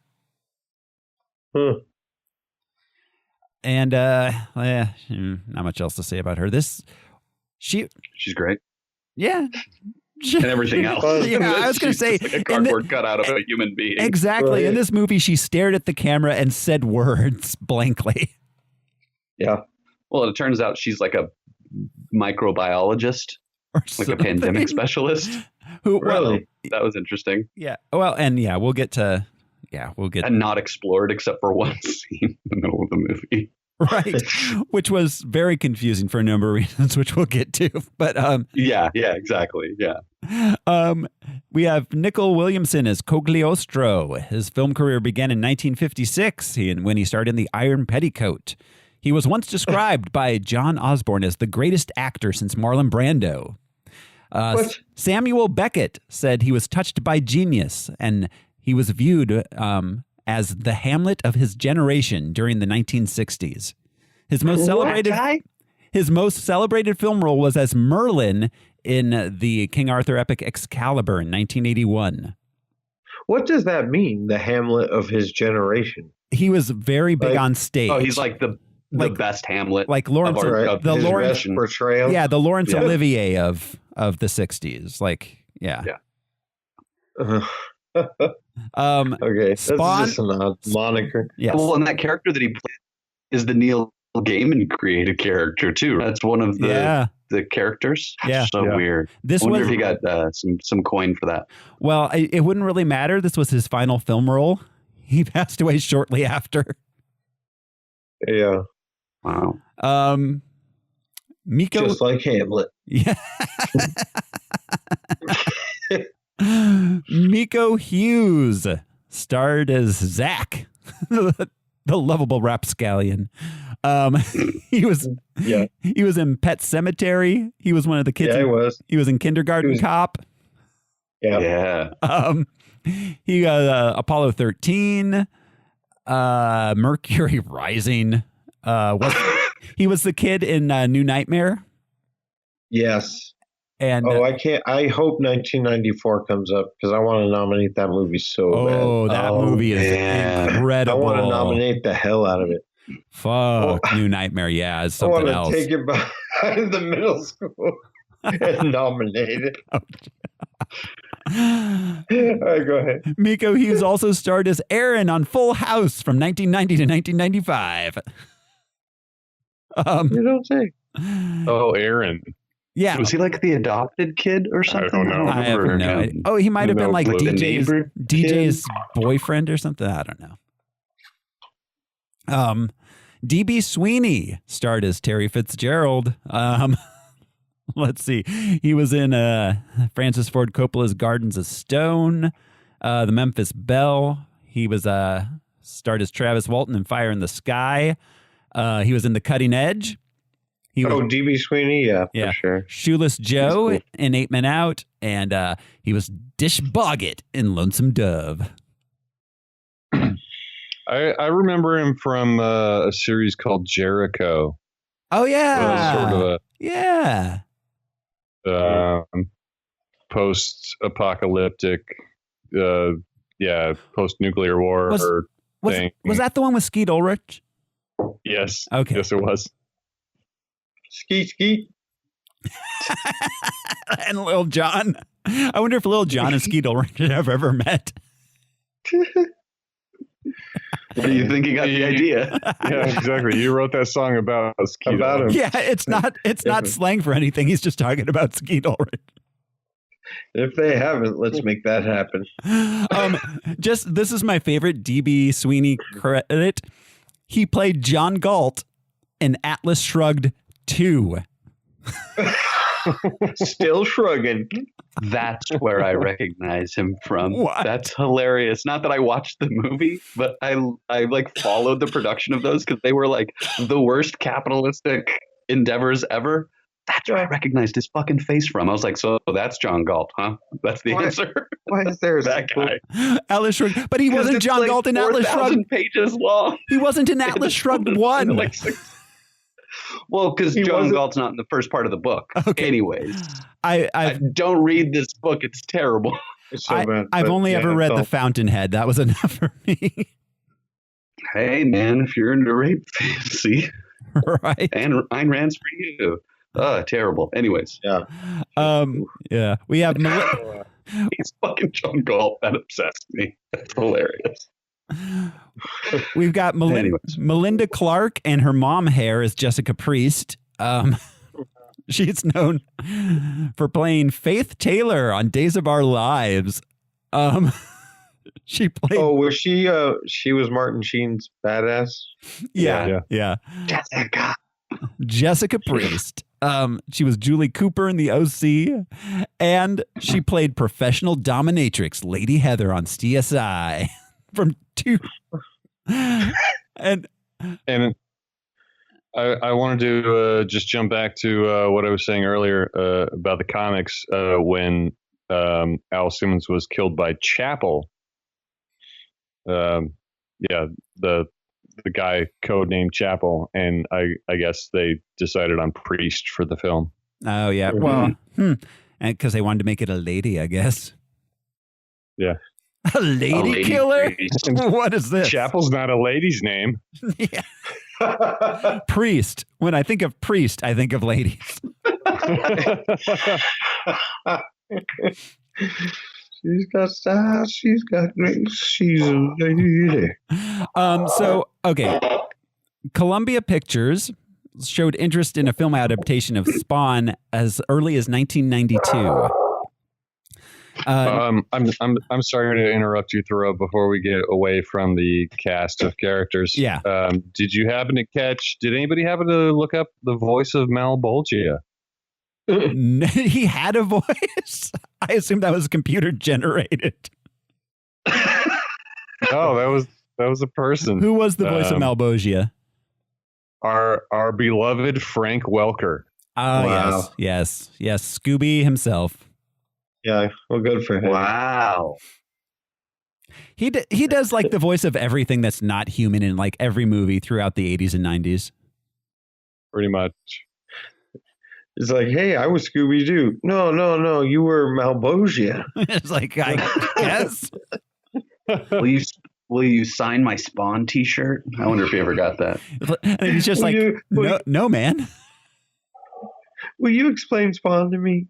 A: And not much else to say about her. She's
C: great.
A: Yeah.
C: And everything else.
A: Yeah, I was going to say,
C: like a cardboard cutout of a human being.
A: Exactly. Right. In this movie, she stared at the camera and said words blankly.
B: Yeah.
C: Well, it turns out she's like a microbiologist, like a pandemic specialist.
A: Really?
C: That was interesting.
A: Yeah. Well, and we'll get to.
C: And not explored except for one scene in the middle of the movie.
A: Right. Which was very confusing for a number of reasons, which we'll get to. But
C: yeah, exactly. Yeah.
A: We have Nicol Williamson as Cogliostro. His film career began in 1956 when he starred in The Iron Petticoat. He was once described by John Osborne as the greatest actor since Marlon Brando. Samuel Beckett said he was touched by genius, and he was viewed as the Hamlet of his generation during the 1960s. His most celebrated film role was as Merlin in the King Arthur epic Excalibur in 1981.
B: What does that mean, the Hamlet of his generation?
A: He was very big on stage.
C: Oh, he's like the best Hamlet.
A: Like Laurence,
B: the Laurence portrayal.
A: Yeah, the Laurence Olivier of the 60s. Like, yeah.
B: Okay,
A: Spawn,
B: that's just an odd moniker.
A: Yes.
C: Well, and that character that he played is the Neil Gaiman created character too. That's one of the characters.
A: Yeah,
C: weird. I wonder if he got some coin for that.
A: Well, it wouldn't really matter. This was his final film role. He passed away shortly after.
B: Yeah.
C: Wow.
A: Miko,
B: just like Hamlet.
A: Yeah. Miko Hughes starred as Zach, the lovable rapscallion. He was in Pet Sematary. He was one of the kids.
B: Yeah, he was.
A: He was in Kindergarten Cop.
B: Yeah.
A: He got Apollo 13, Mercury Rising. He was the kid in New Nightmare.
B: Yes.
A: And
B: I hope 1994 comes up because I want to nominate that movie so bad.
A: Oh, that movie is incredible.
B: I want to nominate the hell out of it.
A: Fuck, New Nightmare, yeah, is something else.
B: I want to take it behind the middle school and nominate it. All right, go ahead.
A: Miko Hughes also starred as Aaron on Full House from 1990 to 1995.
B: You don't say.
D: Oh, Aaron.
A: Yeah.
C: Was he like the adopted kid or something?
D: I don't know.
A: I have no idea. Oh, he might have been like DJ's boyfriend or something. I don't know. D.B. Sweeney starred as Terry Fitzgerald. Let's see. He was in Francis Ford Coppola's Gardens of Stone, The Memphis Belle. He was starred as Travis Walton in Fire in the Sky. He was in The Cutting Edge.
B: D.B. Sweeney? Yeah, for sure.
A: Shoeless Joe in 8 Men Out. And he was Dish Boggett in Lonesome Dove.
D: I remember him from a series called Jericho.
A: Oh, yeah.
D: Sort of a post-apocalyptic, post-nuclear war thing.
A: Was that the one with Skeet Ulrich?
D: Yes.
A: Okay.
D: Yes, it was.
B: Skeet.
A: And Lil Jon. I wonder if Lil Jon and Skeet Ulrich have ever met.
C: Where do you think he got the idea?
D: Yeah, exactly. You wrote that song about Skeet Ulrich.
A: Yeah, it's not slang for anything. He's just talking about Skeet Ulrich.
B: If they haven't, let's make that happen.
A: This is my favorite DB Sweeney credit. He played John Galt in Atlas Shrugged 2.
B: Still shrugging.
C: That's where I recognize him from.
A: What?
C: That's hilarious. Not that I watched the movie, but I like followed the production of those because they were like the worst capitalistic endeavors ever. That's where I recognized his fucking face from. I was like, so that's John Galt, huh? That's the answer.
B: Why is there
C: that guy?
A: Atlas Shrugged, but he wasn't John Galt in Atlas Shrugged.
C: Pages long.
A: He wasn't in Atlas Shrugged 1.
C: Well, because John Galt's not in the first part of the book.
A: Okay.
C: Anyways,
A: I
C: don't read this book. It's terrible.
B: It's so bad,
A: I've only ever read The Fountainhead. That was enough for me.
C: Hey, man, if you're into rape fantasy,
A: right?
C: And Ayn Rand's for you. Terrible. Anyways,
A: yeah. We have.
C: He's fucking John Galt. That obsessed me. That's hilarious.
A: We've got Melinda Clark and her mom hair is Jessica Priest. She's known for playing Faith Taylor on Days of Our Lives. She played.
B: Oh, was she? She was Martin Sheen's badass.
A: Yeah. Jessica Priest. She was Julie Cooper in The OC, and she played professional dominatrix Lady Heather on CSI from 2. And
D: I wanted to just jump back to what I was saying earlier about the comics when Al Simmons was killed by Chapel. The guy codenamed Chapel, and I guess they decided on Priest for the film.
A: Oh yeah, well, and because they wanted to make it a lady, I guess.
D: Yeah,
A: a lady killer. What is this?
D: Chapel's not a lady's name.
A: Yeah. Priest. When I think of priest, I think of ladies.
B: She's got style. She's got grace. She's a lady.
A: Okay. Columbia Pictures showed interest in a film adaptation of Spawn as early as 1992.
D: I'm sorry to interrupt you, Thoreau, before we get away from the cast of characters.
A: Yeah.
D: Did you happen to did anybody happen to look up the voice of Malbolgia?
A: He had a voice? I assumed that was computer generated.
D: No, that was a person.
A: Who was the voice of Malbolgia?
D: Our beloved Frank Welker.
A: Oh, wow. Yes. Scooby himself.
B: Yeah, well, good for him.
C: Wow.
A: He does like the voice of everything that's not human in like every movie throughout the 80s and 90s.
D: Pretty much.
B: It's like, hey, I was Scooby-Doo. No, you were Malbolgia.
A: It's like, I guess.
C: Will you sign my Spawn T-shirt? I wonder if you ever got that.
A: And he's just no, man.
B: Will you explain Spawn to me?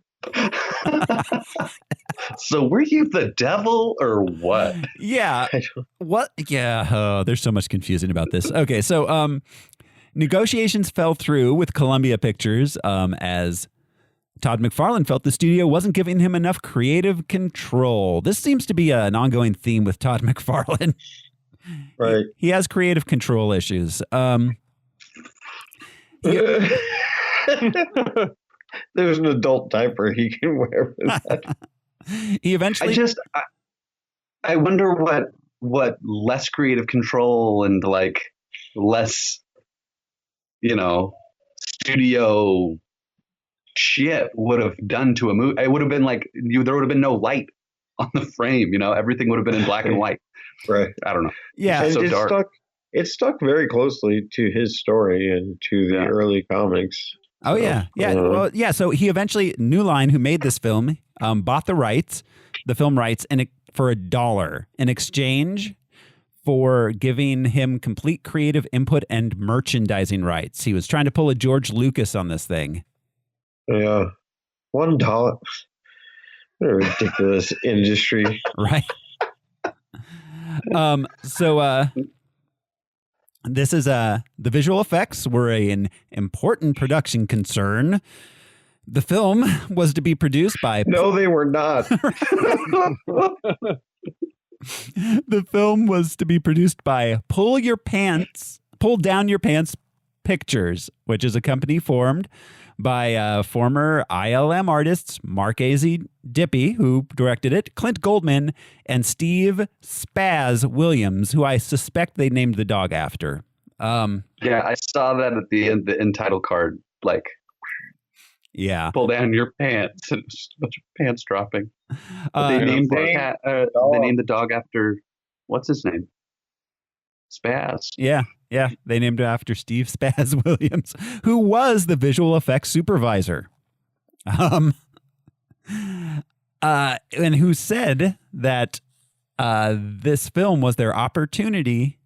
C: So were you the devil or what?
A: Yeah. What? Yeah. There's so much confusion about this. Okay. So, negotiations fell through with Columbia Pictures as Todd McFarlane felt the studio wasn't giving him enough creative control. This seems to be an ongoing theme with Todd McFarlane.
B: Right.
A: He has creative control issues.
B: There's an adult diaper he can wear for that.
A: He eventually...
C: I wonder what less creative control and like less, studio shit would have done to a movie. It would have been like there would have been no light on the frame. Everything would have been in black and white.
B: Right.
C: I don't know.
A: Yeah.
B: And
C: so dark.
B: It stuck very closely to his story and to the early comics.
A: Oh, yeah. Yeah. Well, yeah. So he eventually, New Line, who made this film, bought the film rights, for $1 in exchange for giving him complete creative input and merchandising rights. He was trying to pull a George Lucas on this thing.
B: Yeah. $1. What a ridiculous industry.
A: Right. So This is the visual effects were an important production concern. The film was to be produced by...
B: No, they were not.
A: The film was to be produced by Pull Down Your Pants Pictures, which is a company formed by former ILM artists Mark A.Z. Dippy, who directed it, Clint Goldman, and Steve Spaz Williams, who I suspect they named the dog after.
C: Yeah, I saw that at the end, the end title card, like,
A: yeah,
C: pull down your pants, and just a bunch of pants dropping. But they named the dog after, what's his name? Spaz.
A: Yeah, they named it after Steve Spaz Williams, who was the visual effects supervisor. And who said that this film was their opportunity,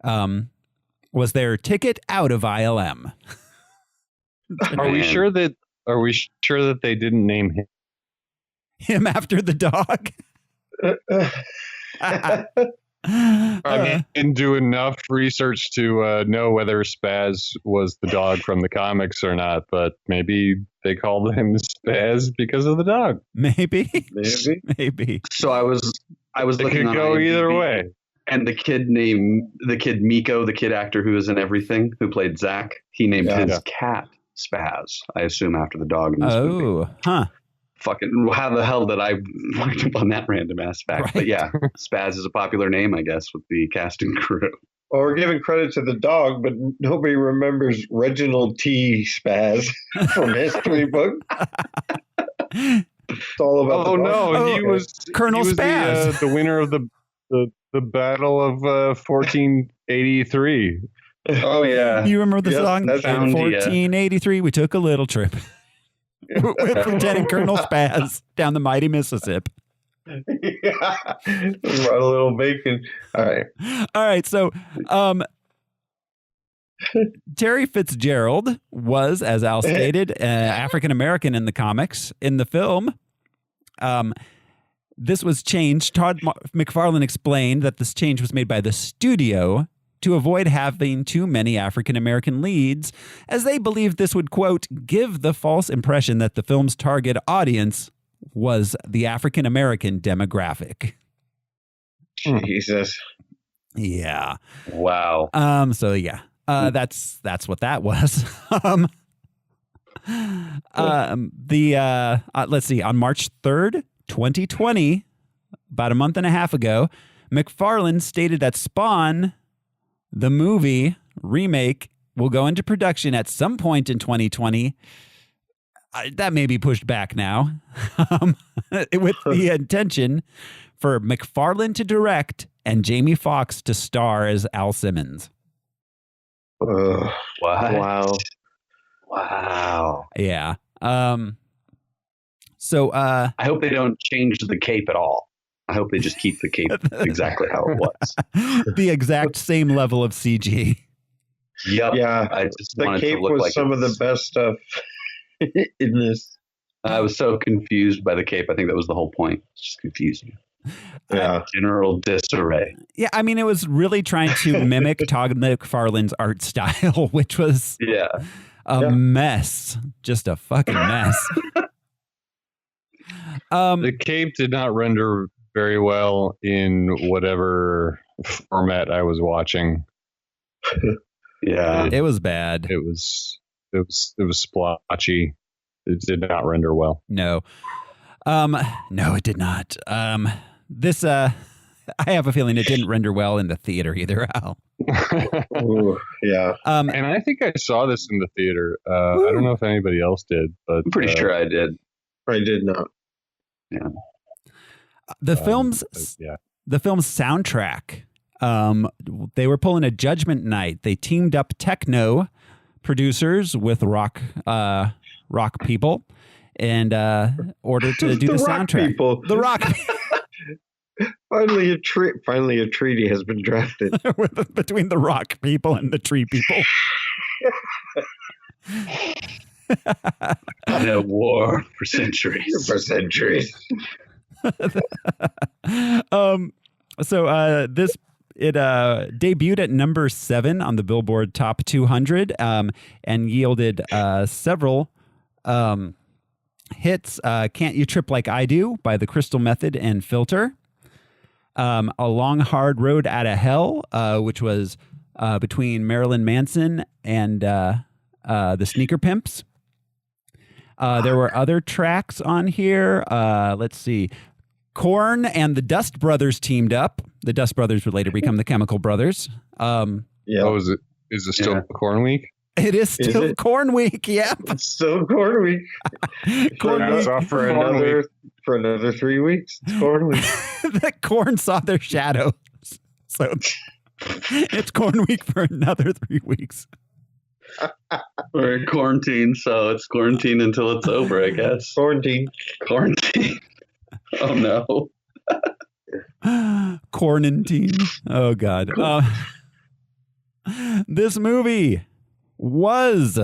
A: was their ticket out of ILM.
D: Are we sure that they didn't name
A: him after the dog?
D: I didn't do enough research to know whether Spaz was the dog from the comics or not, but maybe they called him Spaz because of the dog.
A: Maybe.
C: So I was
D: it
C: looking
D: could go either way.
C: And the kid Miko, the kid actor who was in everything, who played Zach, he named his cat Spaz, I assume after the dog in this movie.
A: Huh.
C: Fucking, how the hell did I wind up on that random ass fact?
A: Right.
C: But yeah, Spaz is a popular name, I guess, with the cast and crew.
B: Well, we're giving credit to the dog, but nobody remembers Reginald T. Spaz from History Book. It's all about
D: he was
A: Colonel Spaz,
D: the winner of the Battle of 1483.
B: Oh yeah,
A: you remember the song?
B: That's
A: 1483. We took a little trip with Lieutenant Colonel Spaz down the mighty Mississippi.
B: Yeah, brought a little bacon. All right.
A: So, Terry Fitzgerald was, as Al stated, African American in the comics. In the film, this was changed. Todd McFarlane explained that this change was made by the studio to avoid having too many African American leads, as they believed this would, quote, give the false impression that the film's target audience was the African American demographic.
B: Jesus.
C: Yeah. Wow.
A: So yeah, that's what that was. Let's see, on March 3rd, 2020, about a month and a half ago, McFarlane stated that Spawn, the movie remake, will go into production at some point in 2020. That may be pushed back now, with the intention for McFarlane to direct and Jamie Foxx to star as Al Simmons.
B: Wow.
A: Yeah. So
C: I hope they don't change the cape at all. I hope they just keep the cape exactly how it was.
A: The exact same level of CG.
C: Yep.
B: Yeah.
C: I just
B: the cape
C: to look
B: was
C: like
B: some of the best stuff in this.
C: I was so confused by the cape. I think that was the whole point. Just confusing.
B: Yeah.
C: General disarray.
A: Yeah, I mean, it was really trying to mimic Todd McFarlane's art style, which was a mess. Just a fucking mess.
D: The cape did not render very well in whatever format I was watching.
C: Yeah,
A: it was bad.
D: It was splotchy. It did not render well.
A: No, it did not. This I have a feeling it didn't render well in the theater either, Al.
B: Ooh, yeah.
D: And I think I saw this in the theater. I don't know if anybody else did, but
C: I'm pretty sure I did.
B: I did not.
C: Yeah.
A: The film's soundtrack. They were pulling a Judgment Night. They teamed up techno producers with rock people, and ordered to do the soundtrack.
B: People.
A: The rock.
B: Finally, a treaty has been drafted
A: between the rock people and the tree people.
C: A war for centuries.
A: So this It debuted at number 7 on the Billboard Top 200 and yielded several hits. Can't You Trip Like I Do by the Crystal Method and Filter. A Long Hard Road Out of Hell, which was between Marilyn Manson and the Sneaker Pimps. There were other tracks on here. Let's see. Korn and the Dust Brothers teamed up. The Dust Brothers would later become the Chemical Brothers.
B: Yeah.
D: Oh, is it still Korn Week?
A: It is still Korn Week. Yeah.
B: It's still Korn Week.
A: Korn Week.
B: Off for another 3 weeks. It's Korn Week.
A: The Korn saw their shadows. So it's Korn Week for another 3 weeks.
C: We're in quarantine, so it's quarantine until it's over, I guess. Quarantine. Oh, no.
A: Quarantine. Oh, God. This movie was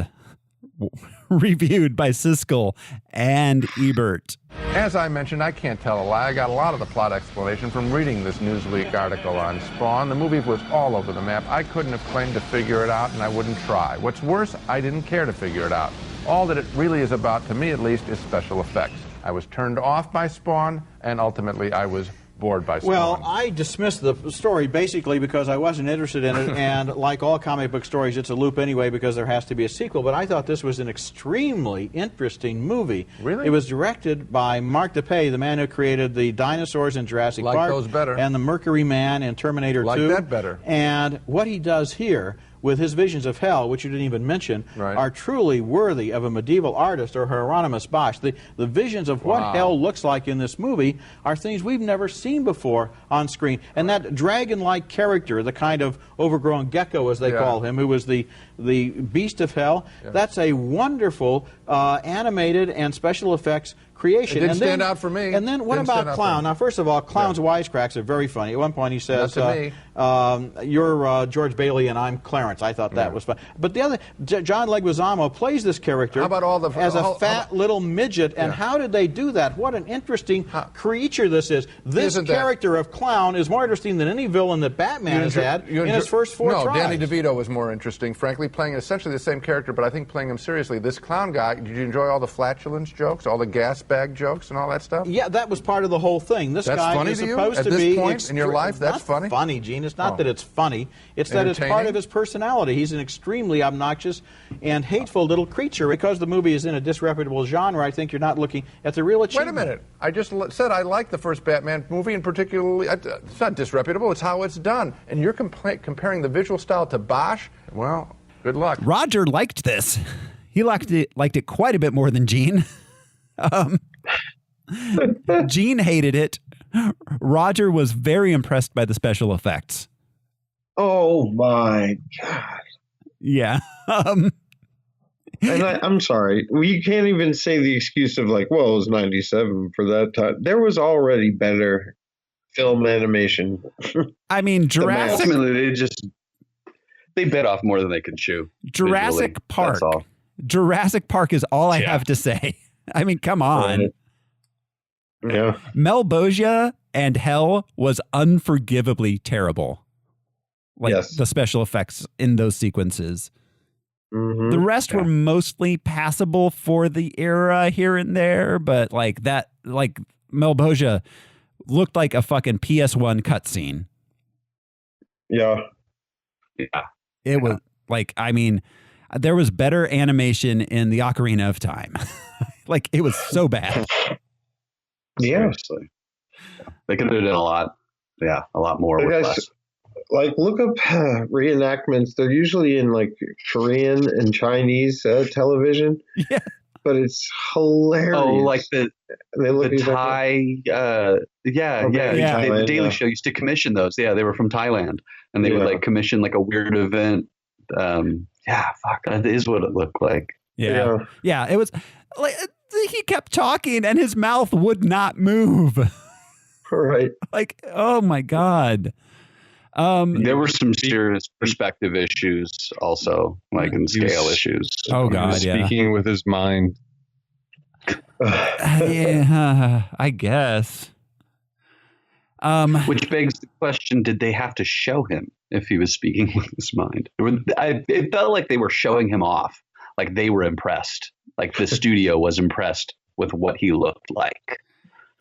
A: reviewed by Siskel and Ebert.
J: As I mentioned, I can't tell a lie. I got a lot of the plot explanation from reading this Newsweek article on Spawn. The movie was all over the map. I couldn't have claimed to figure it out, and I wouldn't try. What's worse, I didn't care to figure it out. All that it really is about, to me at least, is special effects. I was turned off by Spawn, and ultimately I was bored by Spawn.
K: Well, I dismissed the story basically because I wasn't interested in it, and like all comic book stories, it's a loop anyway because there has to be a sequel, but I thought this was an extremely interesting movie.
J: Really?
K: It was directed by Mark DePay, the man who created the dinosaurs in Jurassic Park.
J: Like those better.
K: And the Mercury Man in Terminator 2.
J: Like that better.
K: And what he does here with his visions of hell, which you didn't even mention, are truly worthy of a medieval artist or Hieronymus Bosch. The visions of what hell looks like in this movie are things we've never seen before on screen. And that dragon-like character, the kind of overgrown gecko, as they call him, who was the beast of hell, that's a wonderful animated and special effects creation.
J: It didn't stand out for me.
K: And then what about Clown? Now, first of all, Clown's wisecracks are very funny. At one point he says, you're George Bailey and I'm Clarence. I thought that was fun. But the other, John Leguizamo plays this character as a fat little midget. And how did they do that? What an interesting creature this is. This character of Clown is more interesting than any villain that Batman has had in his first 4 tries.
J: No, Danny DeVito was more interesting, frankly, playing essentially the same character, but I think playing him seriously. This Clown guy, did you enjoy all the flatulence jokes, all the gas bag jokes and all that stuff?
K: Yeah, that was part of the whole thing. This
J: that's
K: guy
J: funny
K: is
J: to you?
K: supposed
J: At
K: to
J: this
K: be
J: point in your life, that's funny?
K: Funny, Gene. It's not that it's funny. It's that it's part of his personality. He's an extremely obnoxious and hateful little creature. Because the movie is in a disreputable genre, I think you're not looking at the real achievement.
J: Wait a minute. I just said I like the first Batman movie, and particularly, it's not disreputable, it's how it's done. And you're comparing the visual style to Bosch? Well, good luck.
A: Roger liked this. He liked it quite a bit more than Gene. Gene hated it. Roger was very impressed by the special effects.
B: Oh my God.
A: Yeah.
B: And I'm sorry. You can't even say the excuse of like, well, it was 97 for that time. There was already better film animation.
A: I mean, Jurassic.
C: Ultimately, they bit off more than they could chew.
A: Jurassic
C: visually.
A: Park.
C: That's all.
A: Jurassic Park is all I have to say. I mean, come on.
B: Yeah.
A: Melbosia and Hell was unforgivably terrible. Like the special effects in those sequences.
B: Mm-hmm.
A: The rest were mostly passable for the era here and there, but like Melbosia looked like a fucking PS1 cutscene.
B: Yeah.
C: Yeah.
A: It was like, I mean, there was better animation in the Ocarina of Time. Like, it was so bad.
B: Yeah.
C: Seriously. They could have done a lot. Yeah, a lot more with less.
B: Like, look up reenactments. They're usually in like Korean and Chinese television.
A: Yeah.
B: But it's hilarious.
C: Oh, like the Thai,
B: Thailand,
C: the Daily Show used to commission those. Yeah, they were from Thailand, and they would like commission like a weird event. That is what it looked like.
A: Yeah, it was like he kept talking, and his mouth would not move.
B: Right.
A: Like, oh my God.
C: There were some serious perspective issues also, like in scale issues.
A: Oh God,
D: speaking with his mind.
A: Yeah, I guess.
C: Which begs the question, did they have to show him if he was speaking with his mind? It felt like they were showing him off, like they were impressed, like the studio was impressed with what he looked like.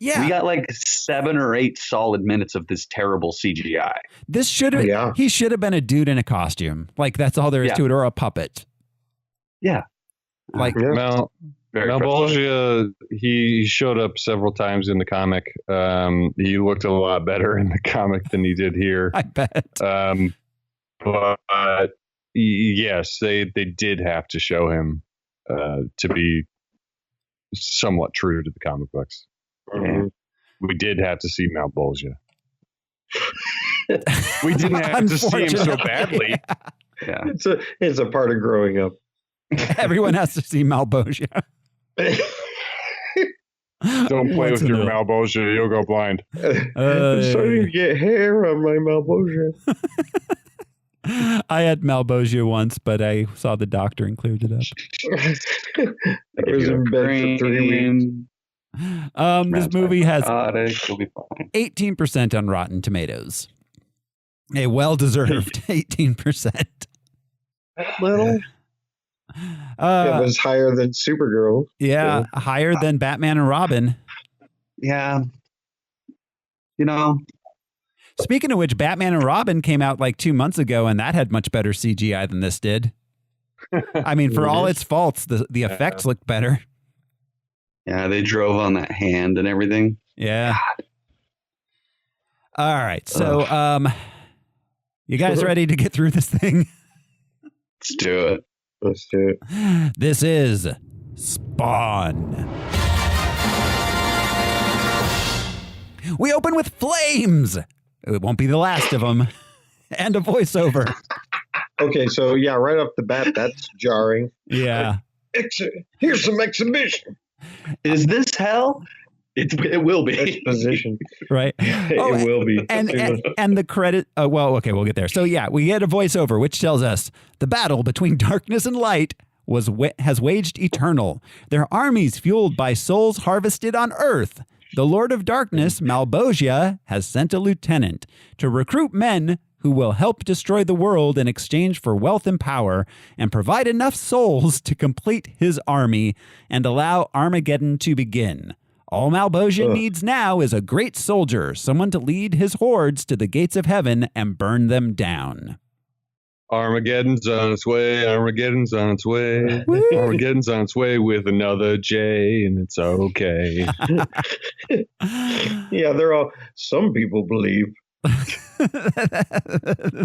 A: Yeah.
C: We got like 7 or 8 solid minutes of this terrible CGI.
A: This should have, he should have been a dude in a costume. Like, that's all there is to it, or a puppet.
C: Yeah.
A: Like,
D: Malbolgia, he showed up several times in the comic. He looked a lot better in the comic than he did here.
A: I bet.
D: But yes, they did have to show him to be somewhat true to the comic books. We did have to see Malbolgia. We didn't have to see him so badly.
C: Yeah.
B: It's a part of growing up.
A: Everyone has to see Malbolgia.
D: Don't play with your Malbolgia, you'll go blind.
B: I'm starting to get hair on my Malbolgia.
A: I had Malbolgia once, but I saw the doctor and cleared it up.
B: I was in bed for 3 weeks.
A: This movie has 18% on Rotten Tomatoes. A well-deserved 18%.
B: Little. It was higher than Supergirl.
A: Yeah, higher than Batman and Robin.
C: Yeah. You know.
A: Speaking of which, Batman and Robin came out like 2 months ago, and that had much better CGI than this did. I mean, for all its faults, the effects looked better.
C: Yeah, they drove on that hand and everything.
A: Yeah. God. All right, so you guys ready to get through this thing?
C: Let's do it.
B: Let's do it.
A: This is Spawn. We open with flames. It won't be the last of them. And a voiceover.
B: Okay, so yeah, right off the bat, that's jarring.
A: Yeah.
B: Here's some exhibition.
C: Is this hell? It will be.
B: Exposition.
A: Right.
B: It will be.
A: And the credit. Well, okay, we'll get there. So yeah, we get a voiceover which tells us the battle between darkness and light has waged eternal. Their armies fueled by souls harvested on Earth. The Lord of Darkness, Malbolgia, has sent a lieutenant to recruit men who will help destroy the world in exchange for wealth and power, and provide enough souls to complete his army and allow Armageddon to begin. All Malbolgia needs now is a great soldier, someone to lead his hordes to the gates of heaven and burn them down.
D: Armageddon's on its way. Armageddon's on its way. Armageddon's on its way with another J, and it's okay.
B: Yeah, they're all. Some people believe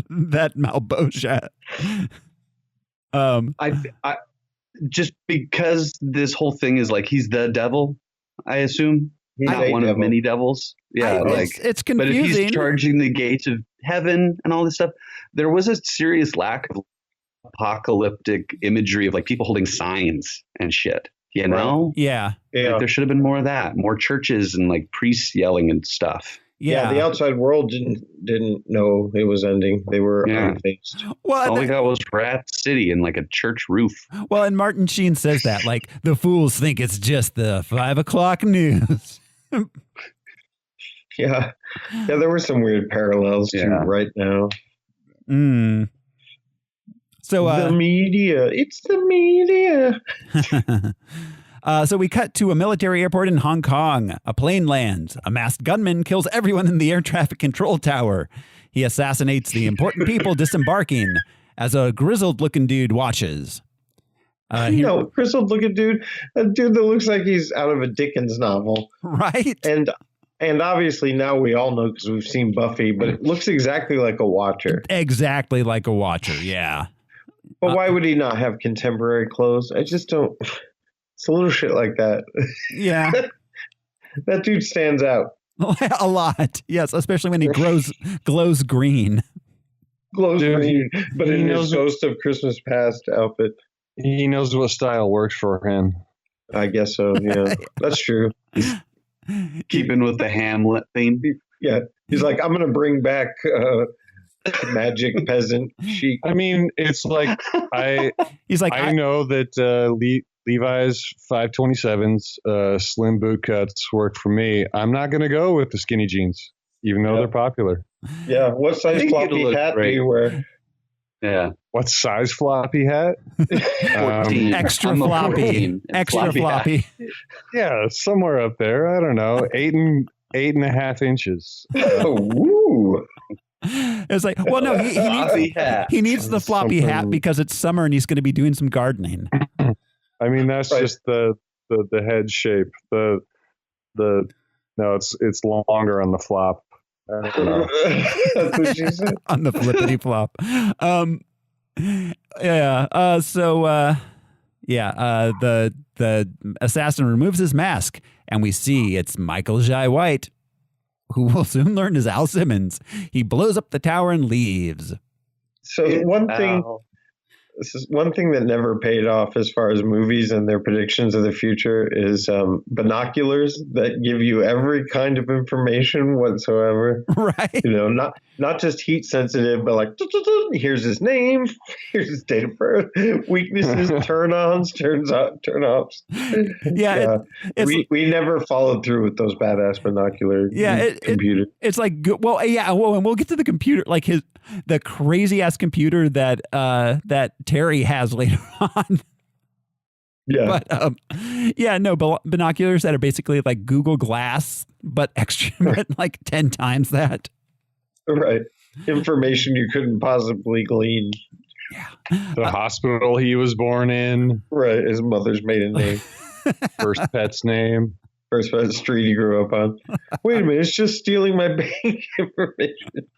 A: that Malbolgia.
C: I just because this whole thing is like he's the devil. I assume not one of many devils. Yeah,
A: it's confusing.
C: But if he's charging the gates of heaven and all this stuff, there was a serious lack of apocalyptic imagery of like people holding signs and shit. You know?
A: Yeah.
C: Like, there should have been more of that. More churches and like priests yelling and stuff.
B: Yeah, the outside world didn't know it was ending. They were unfazed.
A: Well,
C: all we got was Rat City and like a church roof.
A: Well, and Martin Sheen says that, like, the fools think it's just the 5 o'clock news.
B: Yeah, there were some weird parallels to right now.
A: So
B: the media, it's the media.
A: So we cut to a military airport in Hong Kong. A plane lands. A masked gunman kills everyone in the air traffic control tower. He assassinates the important people disembarking as a grizzled-looking dude watches.
B: Grizzled-looking dude? A dude that looks like he's out of a Dickens novel.
A: Right.
B: And obviously now we all know because we've seen Buffy, but it looks exactly like a Watcher.
A: Exactly like a Watcher, yeah.
B: But why would he not have contemporary clothes? I just don't... It's a little shit like that.
A: Yeah.
B: That dude stands out.
A: A lot. Yes, especially when he glows green.
B: Glows green, but in his Ghost of Christmas Past outfit.
D: He knows what style works for him.
B: I guess so, yeah. That's true.
C: Keeping with the Hamlet theme.
B: Yeah. He's like, I'm going to bring back magic peasant chic.
D: I mean, it's like, I know that Levi's 527s, slim boot cuts work for me. I'm not going to go with the skinny jeans. even though they're popular.
B: Yeah. What size floppy hat do you wear?
C: Yeah.
D: What size floppy hat?
C: 14.
A: Extra floppy. Extra floppy.
D: Yeah, somewhere up there. I don't know. 8.5 inches.
B: Ooh.
A: It's like, well, no, he needs the floppy hat because it's summer and he's going to be doing some gardening.
D: I mean, that's just the head shape. No, it's longer on the flop. I don't know.
B: That's what she said.
A: On the flippity flop. The assassin removes his mask and we see it's Michael Jai White, who will soon learn is Al Simmons. He blows up the tower and leaves.
B: So this is one thing that never paid off as far as movies and their predictions of the future is binoculars that give you every kind of information whatsoever.
A: Right.
B: You know, not just heat sensitive, but like, here's his name, here's his date of birth, weaknesses, turn-ons, turn-offs.
A: Yeah.
B: We never followed through with those badass binocular computers.
A: It's like, and we'll get to the computer, like the crazy ass computer that Terry has later on.
B: Yeah.
A: But binoculars that are basically like Google Glass, but extra, but like 10 times that.
B: Right. Information you couldn't possibly glean.
A: Yeah.
D: The hospital he was born in.
B: Right. His mother's maiden name.
D: First pet's name.
B: First pet street he grew up on. Wait a minute. It's just stealing my bank information.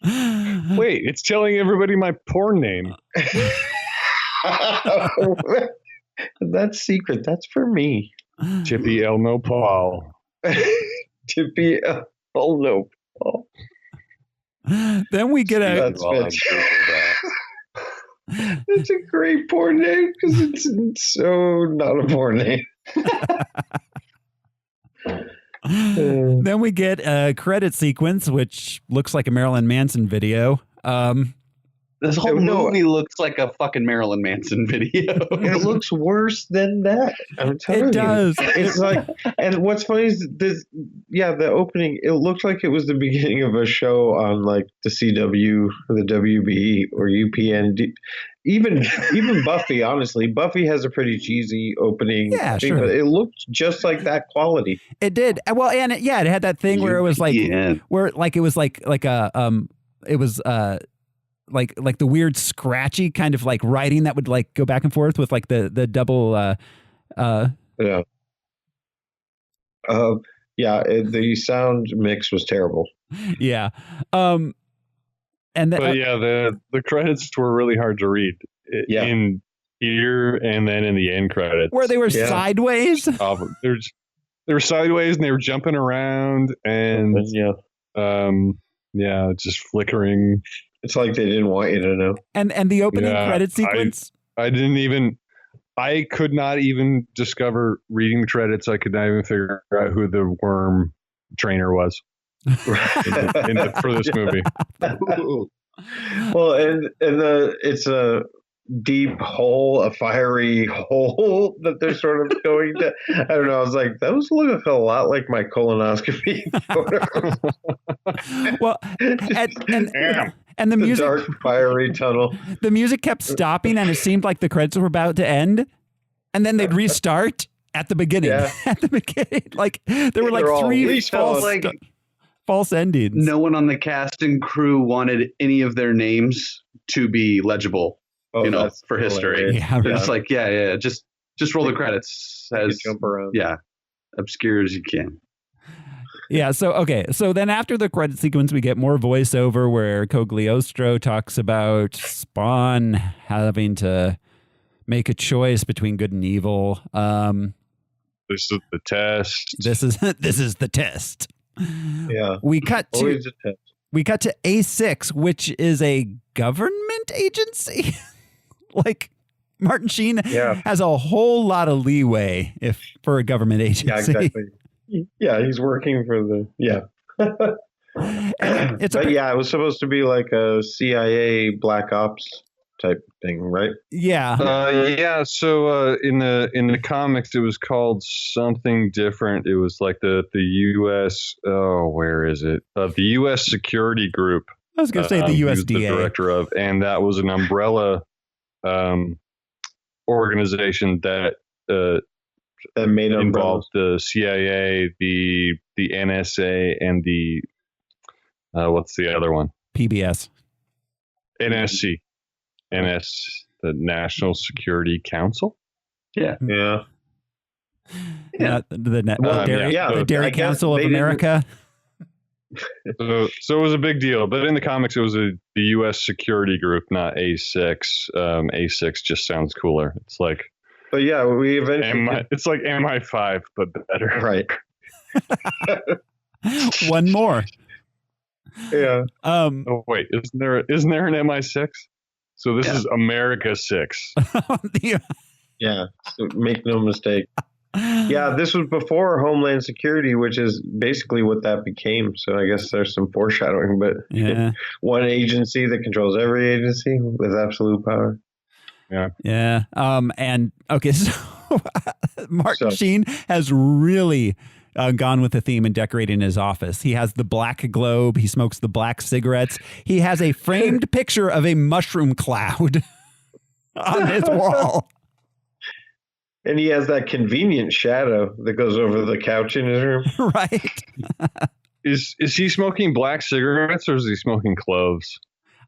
D: Wait, it's telling everybody my porn name.
B: That's secret. That's for me.
D: Chippy Elmo Paul.
B: Chippy Elmo Paul.
A: Then we get
B: It's a great porn name because it's so not a porn name.
A: Then we get a credit sequence, which looks like a Marilyn Manson video.
C: This whole movie looks like a fucking Marilyn Manson video.
B: It looks worse than that. I'm telling you.
A: It does.
B: It's like, and what's funny is this. Yeah, the opening. It looked like it was the beginning of a show on like the CW, or the WB, or UPN. Even Buffy. Honestly, Buffy has a pretty cheesy opening.
A: Yeah,
B: thing,
A: sure.
B: But it looked just like that quality.
A: It did. Well, and it had that thing where it was like, where like it was like a it was like the weird scratchy kind of like writing that would like go back and forth with like the double
B: the sound mix was terrible.
A: Yeah.
D: The credits were really hard to read in here and then in the end credits
A: where they were sideways.
D: They were sideways and they were jumping around and just flickering.
B: It's like they didn't want you to know.
A: And the opening credit sequence.
D: I could not even discover reading the credits. I could not even figure out who the worm trainer was for this movie.
B: Well, it's a deep hole, a fiery hole that they're sort of going to. I don't know. I was like, those look a lot like my colonoscopy.
A: Well, and the music,
B: dark fiery tunnel.
A: The music kept stopping, and it seemed like the credits were about to end, and then they'd restart at the beginning.
B: Yeah.
A: At the beginning, like there were like three false endings.
C: No one on the cast and crew wanted any of their names to be legible. For history.
A: Yeah,
C: it's like, just roll the credits as
B: jump around.
C: Obscure as you can.
A: Yeah, so then after the credit sequence, we get more voiceover where Cogliostro talks about Spawn having to make a choice between good and evil.
D: This is the test.
A: This is the test.
B: Yeah.
A: We cut
B: Always a test.
A: We cut to A6, which is a government agency. Like Martin Sheen has a whole lot of leeway for a government agency.
B: Yeah, exactly. Yeah, he's working for the it was supposed to be like a CIA Black Ops type thing, right?
A: Yeah.
D: Yeah. So in the comics, it was called something different. It was like the U.S. Oh, where is it? The U.S. Security Group.
A: I was going to say the USDA.
D: He was the director of, and that was an umbrella organization that
B: made
D: involved the CIA, the NSA, and the what's the other one?
A: PBS.
D: NSC. The National Security Council.
B: Yeah.
A: The Dairy Council of America.
D: So it was a big deal, but in the comics, it was the U.S. Security Group, not A6. A6 just sounds cooler. It's like,
B: but yeah, we eventually.
D: It's like MI5, but better.
B: Right.
A: One more.
B: Yeah.
D: Oh wait, isn't there an MI6? So this is America 6.
B: Yeah. So make no mistake. Yeah, this was before Homeland Security, which is basically what that became. So I guess there's some foreshadowing, but one agency that controls every agency with absolute power.
D: Yeah.
A: Yeah. And okay, so Martin Sheen has really gone with the theme and decorating his office. He has the black globe. He smokes the black cigarettes. He has a framed picture of a mushroom cloud on his wall.
B: And he has that convenient shadow that goes over the couch in his room.
A: Right.
D: Is he smoking black cigarettes or is he smoking cloves?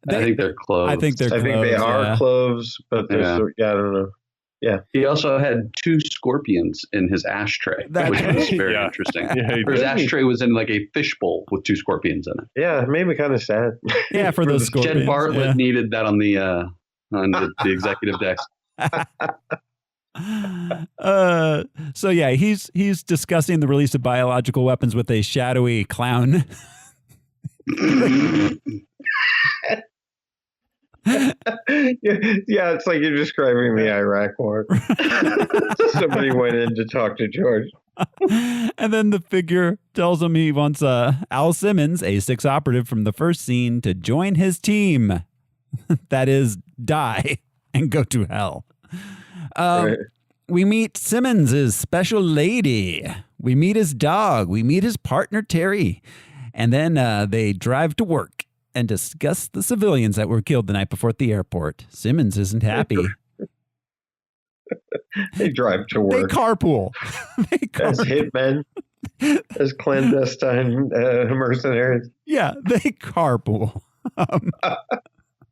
C: I think they're cloves.
A: I think
B: they are cloves, but I don't know. Yeah.
C: He also had 2 scorpions in his ashtray, which was very interesting. His ashtray was in like a fishbowl with 2 scorpions in it.
B: Yeah, it made me kind of sad.
A: Yeah, for those scorpions.
C: Jed Bartlett needed that on the executive desk.
A: So yeah, he's discussing the release of biological weapons with a shadowy clown.
B: Yeah, it's like you're describing the Iraq War. Somebody went in to talk to George.
A: And then the figure tells him he wants Al Simmons, A6 operative from the first scene, to join his team. That is, die and go to hell. Right. We meet Simmons' special lady. We meet his dog. We meet his partner, Terry. And then they drive to work and discuss the civilians that were killed the night before at the airport. Simmons isn't happy.
B: They drive to work.
A: They carpool.
B: As hitmen, as clandestine mercenaries.
A: Yeah, they carpool.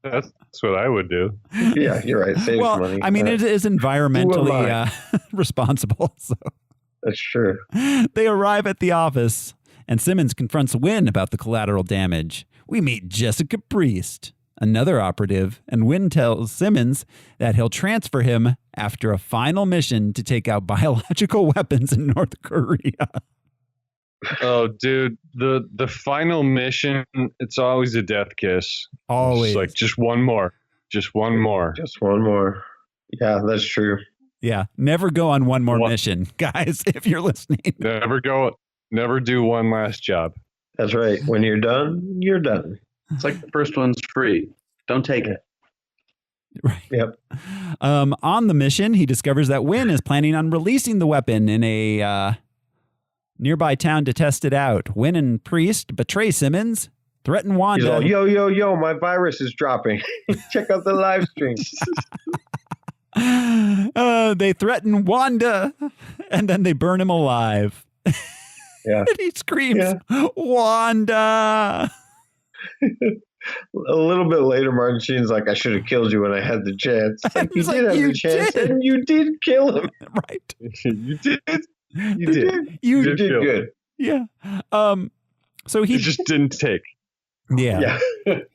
D: That's what I would do.
B: Yeah, you're right. Saves money.
A: I mean, it is environmentally responsible. So.
B: That's true.
A: They arrive at the office, and Simmons confronts Wynn about the collateral damage. We meet Jessica Priest, another operative, and Wynn tells Simmons that he'll transfer him after a final mission to take out biological weapons in North Korea.
D: Oh, dude, the final mission, it's always a death kiss.
A: Always.
D: It's like, just one more. Just one more.
B: Just one more. Yeah, that's true.
A: Yeah, never go on one more mission, guys, if you're listening.
D: Never do one last job.
B: That's right. When you're done, you're done.
C: It's like the first one's free. Don't take it.
A: Right.
B: Yep.
A: On the mission, he discovers that Wynn is planning on releasing the weapon in a nearby town to test it out. Wynn and Priest betray Simmons, threaten Wanda.
B: He's all, yo, my virus is dropping. Check out the live stream.
A: They threaten Wanda, and then they burn him alive.
B: Yeah.
A: And he screams, Wanda.
B: A little bit later, Martin Sheen's like, I should have killed you when I had the chance. Like, you did have the chance, and you did kill him.
A: Right.
B: You did. You did good.
A: Yeah. So he
D: just didn't take.
A: Yeah.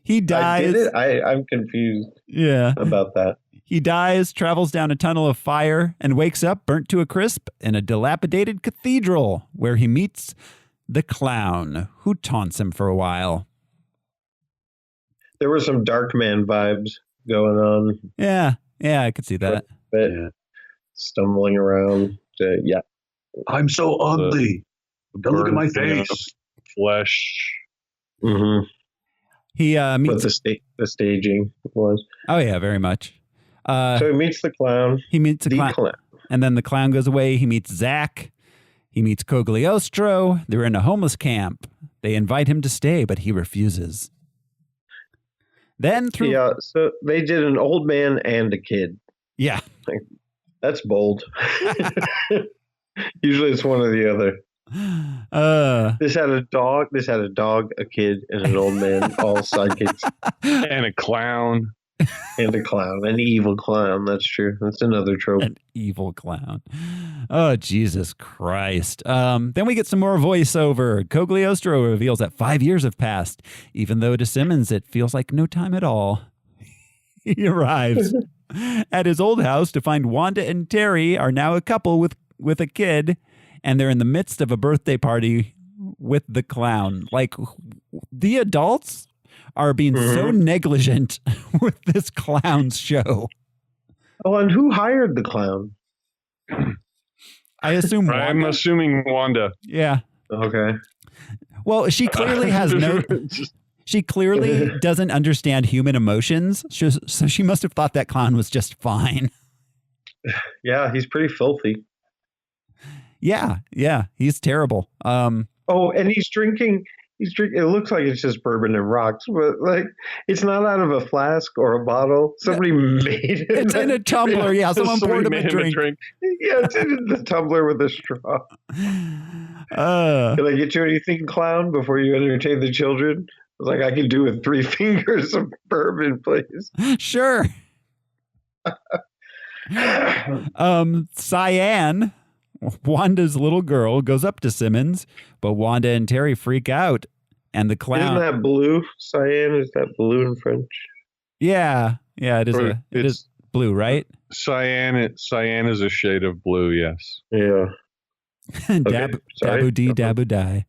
A: He dies.
B: I'm confused.
A: Yeah.
B: About that.
A: He dies, travels down a tunnel of fire, and wakes up burnt to a crisp in a dilapidated cathedral where he meets the clown, who taunts him for a while.
B: There were some Darkman vibes going on.
A: Yeah, I could see that.
B: Stumbling around. Yeah.
C: I'm so ugly. Don't look at my face.
D: Flesh.
B: Mm-hmm.
A: He meets
B: the staging was.
A: Oh yeah, very much.
B: So he meets the clown.
A: He meets the clown. And then the clown goes away. He meets Zach. He meets Cogliostro. They're in a homeless camp. They invite him to stay, but he refuses. Then
B: so they did an old man and a kid.
A: Yeah.
B: That's bold. Usually it's one or the other. This had a dog, a kid, and an old man, all sidekicks.
D: And a clown.
B: An evil clown. That's true. That's another trope.
A: An evil clown. Oh, Jesus Christ. Then we get some more voiceover. Cogliostro reveals that 5 years have passed, even though to Simmons it feels like no time at all. He arrives at his old house to find Wanda and Terry are now a couple with a kid, and they're in the midst of a birthday party with the clown. Like, the adults are being so negligent with this clown's show.
B: Oh, and who hired the clown?
A: I assume Wanda.
D: I'm assuming Wanda.
A: Yeah.
B: Okay.
A: Well, she clearly has she clearly doesn't understand human emotions, so she must have thought that clown was just fine.
B: Yeah, he's pretty filthy.
A: Yeah, he's terrible.
B: And he's drinking. It looks like it's just bourbon and rocks, but like it's not out of a flask or a bottle. Somebody made it.
A: It's in a tumbler. Yeah, someone poured him a drink.
B: Yeah, it's in the tumbler with a straw. Can I get you anything, clown, before you entertain the children? I was like, I can do with 3 fingers of bourbon, please.
A: Sure. Cyan, Wanda's little girl, goes up to Simmons, but Wanda and Terry freak out, and the clown.
B: Isn't that blue? Cyan, is that blue in French?
A: Yeah, it is. It is blue, right?
D: Cyan is a shade of blue. Yes.
B: Yeah.
A: Dabu dee, dabu die.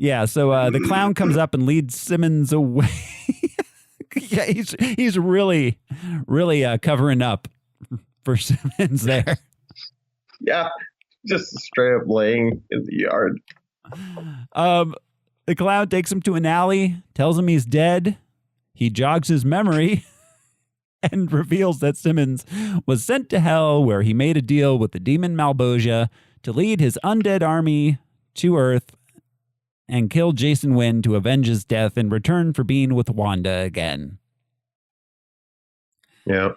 A: Yeah. So the clown comes up and leads Simmons away. Yeah, he's really covering up for Simmons there.
B: Yeah, just straight up laying in the yard.
A: The clown takes him to an alley, tells him he's dead. He jogs his memory and reveals that Simmons was sent to hell, where he made a deal with the demon Malbosia to lead his undead army to Earth and kill Jason Wynn to avenge his death in return for being with Wanda again.
B: Yeah.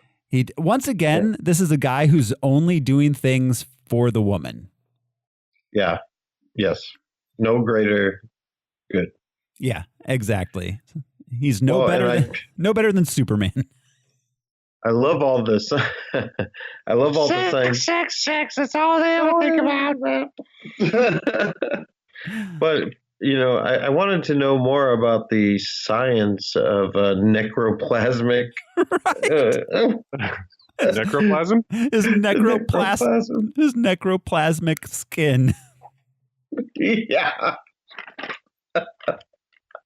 A: Once again, this is a guy who's only doing things for the woman.
B: Yeah. Yes. No greater good.
A: Yeah, exactly. He's no better than Superman.
B: I love all this. I love all the things.
I: Sex. That's all they ever think about, man.
B: But, I wanted to know more about the science of necroplasmic.
D: Necroplasm?
A: His necroplasmic skin.
B: Yeah.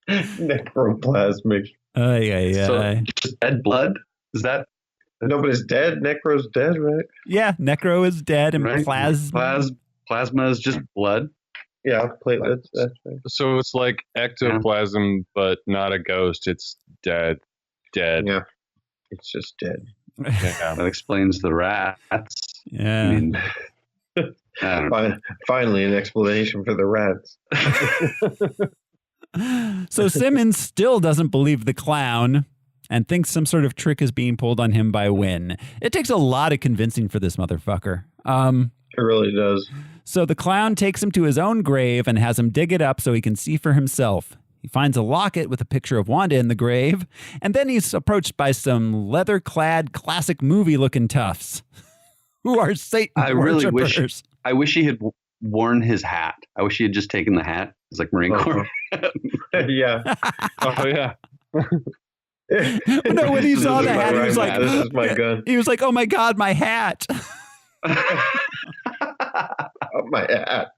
B: Necroplasmic.
C: So just dead blood? Is that?
B: Nobody's dead. Necro's dead, right?
A: Yeah, Necro is dead, and
C: right? Plasma is just blood.
B: Yeah, platelets. That's right.
D: So it's like ectoplasm, but not a ghost. It's dead.
B: Yeah, it's just dead.
D: Yeah.
C: That explains the rats.
A: Yeah.
C: I mean,
B: finally, an explanation for the rats.
A: So Simmons still doesn't believe the clown and thinks some sort of trick is being pulled on him by Wynn. It takes a lot of convincing for this motherfucker.
B: It really does.
A: So the clown takes him to his own grave and has him dig it up so he can see for himself. He finds a locket with a picture of Wanda in the grave, and then he's approached by some leather-clad, classic movie-looking toughs who are Satan worshipers.
C: I wish he had worn his hat. I wish he had just taken the hat. It's like Marine Corps.
B: Yeah.
D: Oh, yeah.
A: No, when he saw the hat, he was like,
B: "This is my gun."
A: He was like, "Oh my God, my hat!"
B: Oh, my hat.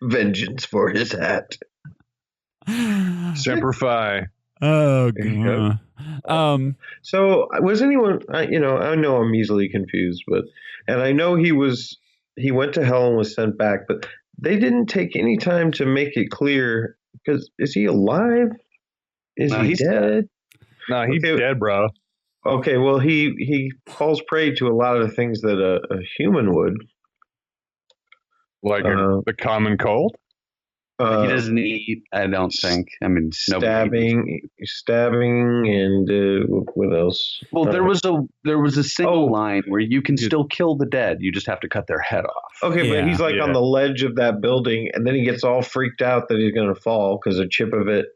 B: Vengeance for his hat.
D: Semper Fi.
A: Oh God.
B: So was anyone? I know I'm easily confused, and I know he went to hell and was sent back, but they didn't take any time to make it clear Because is he alive? Is he dead?
D: No, he's dead, bro.
B: Okay, well, he falls prey to a lot of the things that a human would.
D: Like the common cold?
C: He doesn't eat, I don't think. I mean,
B: stabbing, and what else?
C: Well, there was a single line where you can still kill the dead. You just have to cut their head off.
B: Okay, but he's on the ledge of that building, and then he gets all freaked out that he's going to fall because a chip of it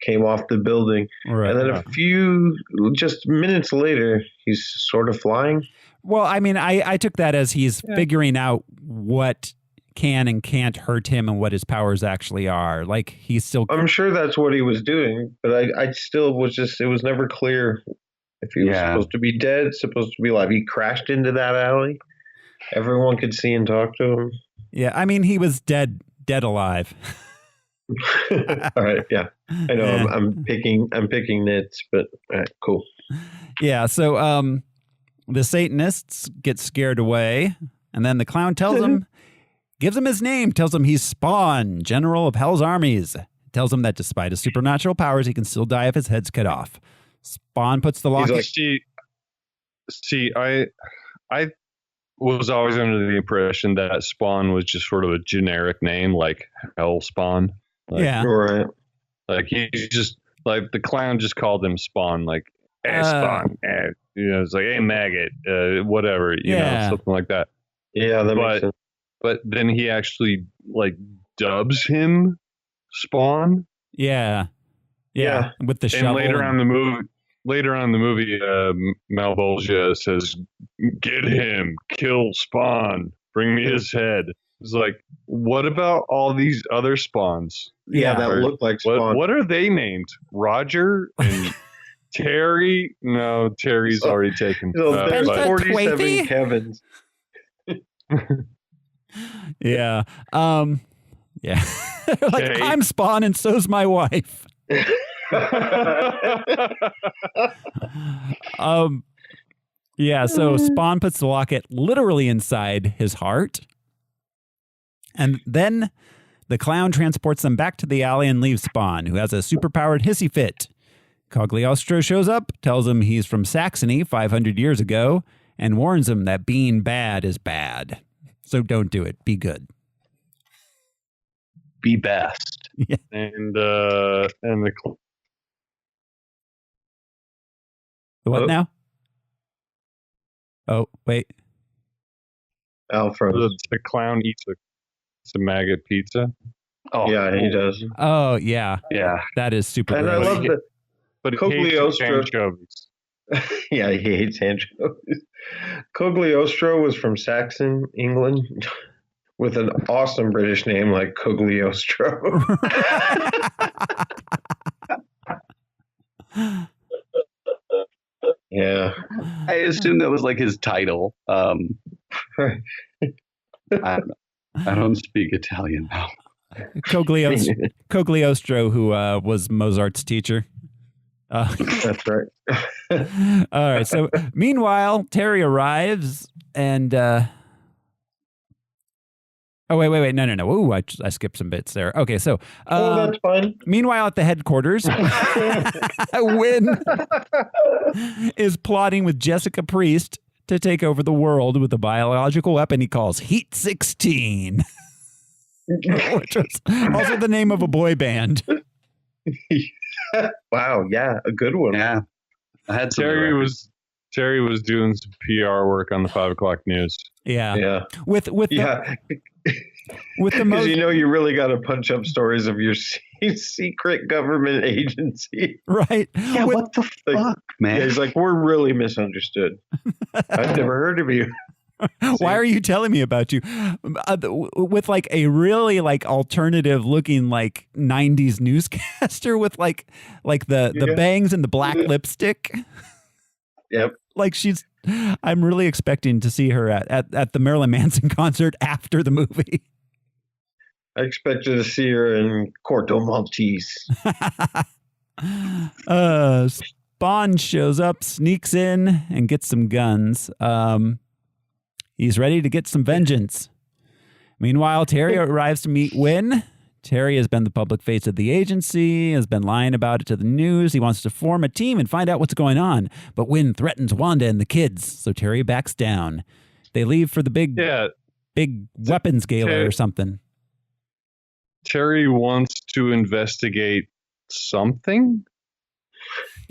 B: came off the building.
A: Right.
B: And then a few just minutes later, he's sort of flying.
A: Well, I mean, I took that as he's figuring out what can and can't hurt him and what his powers actually are. Like he's still.
B: I'm sure that's what he was doing, but I still was just. It was never clear if he was supposed to be dead, supposed to be alive. He crashed into that alley. Everyone could see and talk to him.
A: Yeah, I mean, he was dead alive.
B: All right, yeah, I know. I'm picking nits, but all right, cool.
A: Yeah, so the Satanists get scared away, and then the clown tells him. Gives him his name, tells him he's Spawn, general of Hell's armies. Tells him that despite his supernatural powers, he can still die if his head's cut off. Spawn puts the locket.
D: See, I was always under the impression that Spawn was just sort of a generic name, like Hell Spawn. Like,
B: right.
D: Like he just like the clown just called him Spawn, like Spawn. It's like hey maggot, whatever, you know, something like that.
B: Yeah, that makes sense.
D: But then he actually like dubs him Spawn.
A: Yeah. With the shovel.
D: And later on in the movie, Malvolgia says, "Get him, kill Spawn, bring me his head." It's like, what about all these other Spawns?
B: Yeah, that look like Spawn.
D: What are they named? Roger and Terry? No, Terry's already taken.
B: There's 47 Kevins.
A: Yeah. Yeah. Like, I'm Spawn and so's my wife. Yeah, so Spawn puts the locket literally inside his heart. And then the clown transports them back to the alley and leaves Spawn, who has a superpowered hissy fit. Cagliostro shows up, tells him he's from Saxony 500 years ago, and warns him that being bad is bad. So don't do it. Be good.
C: Be best.
A: Yeah.
D: And the
A: what now? Oh, wait.
B: Alfred.
D: The clown eats a maggot pizza.
B: Oh, yeah, he does.
A: Oh, yeah.
C: Yeah.
A: That is super
B: And
A: gross.
B: I love that.
D: But
B: Cagliostro. Yeah, he hates anchovies. Cagliostro was from Saxon, England, with an awesome British name like Cagliostro. Yeah.
C: I assume that was like his title. I don't speak Italian now.
A: Cagliostro, who was Mozart's teacher.
B: That's right.
A: All right. So meanwhile, Terry arrives and oh, wait. No. Ooh, I skipped some bits there. Okay, so
B: that's fine.
A: Meanwhile, at the headquarters, Wynn is plotting with Jessica Priest to take over the world with a biological weapon he calls Heat 16, which was also the name of a boy band.
B: Wow, yeah, a good one.
C: Yeah, I had
D: Terry was doing some PR work on the 5 o'clock news.
A: Yeah. With the
B: because you really got to punch up stories of your secret government agency,
A: right?
C: Yeah, what the fuck, man?
B: Yeah, he's like, we're really misunderstood. I've never heard of you.
A: Why are you telling me about you? With like a really like alternative looking like 90s newscaster with like the bangs and the black lipstick.
B: Yep.
A: Like I'm really expecting to see her at the Marilyn Manson concert after the movie.
B: I expected to see her in Corto Maltese.
A: Spawn shows up, sneaks in, and gets some guns. He's ready to get some vengeance. Meanwhile, Terry arrives to meet Wynn Terry has been the public face of the agency, has been lying about it to the news. He wants to form a team and find out what's going on. But Wynn threatens Wanda and the kids, so Terry backs down. They leave for the big weapons gala or something.
D: Terry wants to investigate something?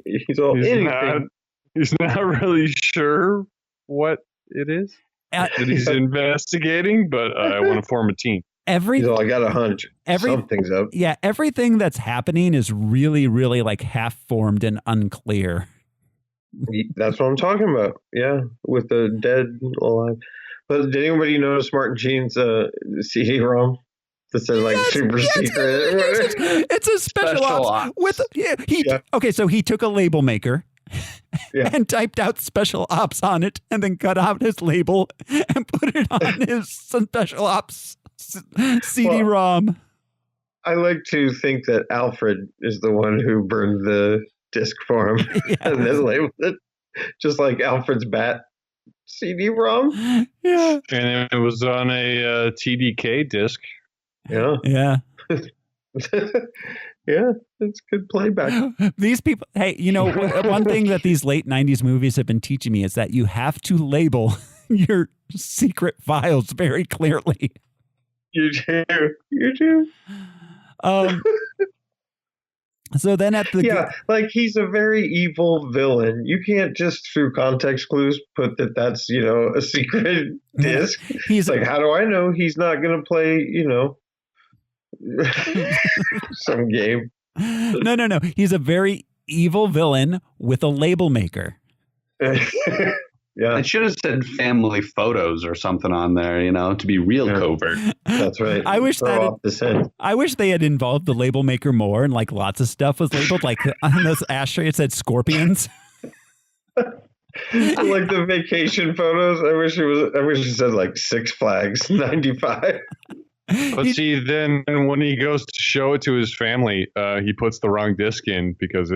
B: He's
D: not really sure what it is that he's investigating, but I want to form a team.
B: I got a hunch. Something's up.
A: Yeah, everything that's happening is really, really like half-formed and unclear.
B: That's what I'm talking about. Yeah, with the dead alive. But did anybody notice Martin Sheen's CD-ROM? That said, like, super secret.
A: It's a special ops. Okay, so he took a label maker and typed out special ops on it and then cut out his label and put it on his special ops CD-ROM.
B: Well, I like to think that Alfred is the one who burned the disc for him and then labeled it, just like Alfred's Bat CD-ROM.
A: Yeah.
D: And it was on a TDK disc.
B: Yeah.
A: Yeah.
B: Yeah, it's good playback.
A: These people, hey, you know, one thing that these late 90s movies have been teaching me is that you have to label your secret files very clearly.
B: You do.
A: So then at the...
B: like he's a very evil villain. You can't just through context clues put that's, you know, a secret disc. He's like, how do I know he's not going to play, you know, some game?
A: No. He's a very evil villain with a label maker.
B: Yeah,
C: I should have said family photos or something on there, you know, to be real covert.
B: That's right.
A: I wish they had involved the label maker more, and like lots of stuff was labeled. Like on this ashtray, it said scorpions.
B: Like the vacation photos. I wish it said like Six Flags 95.
D: But see, then when he goes to show it to his family, he puts the wrong disc in because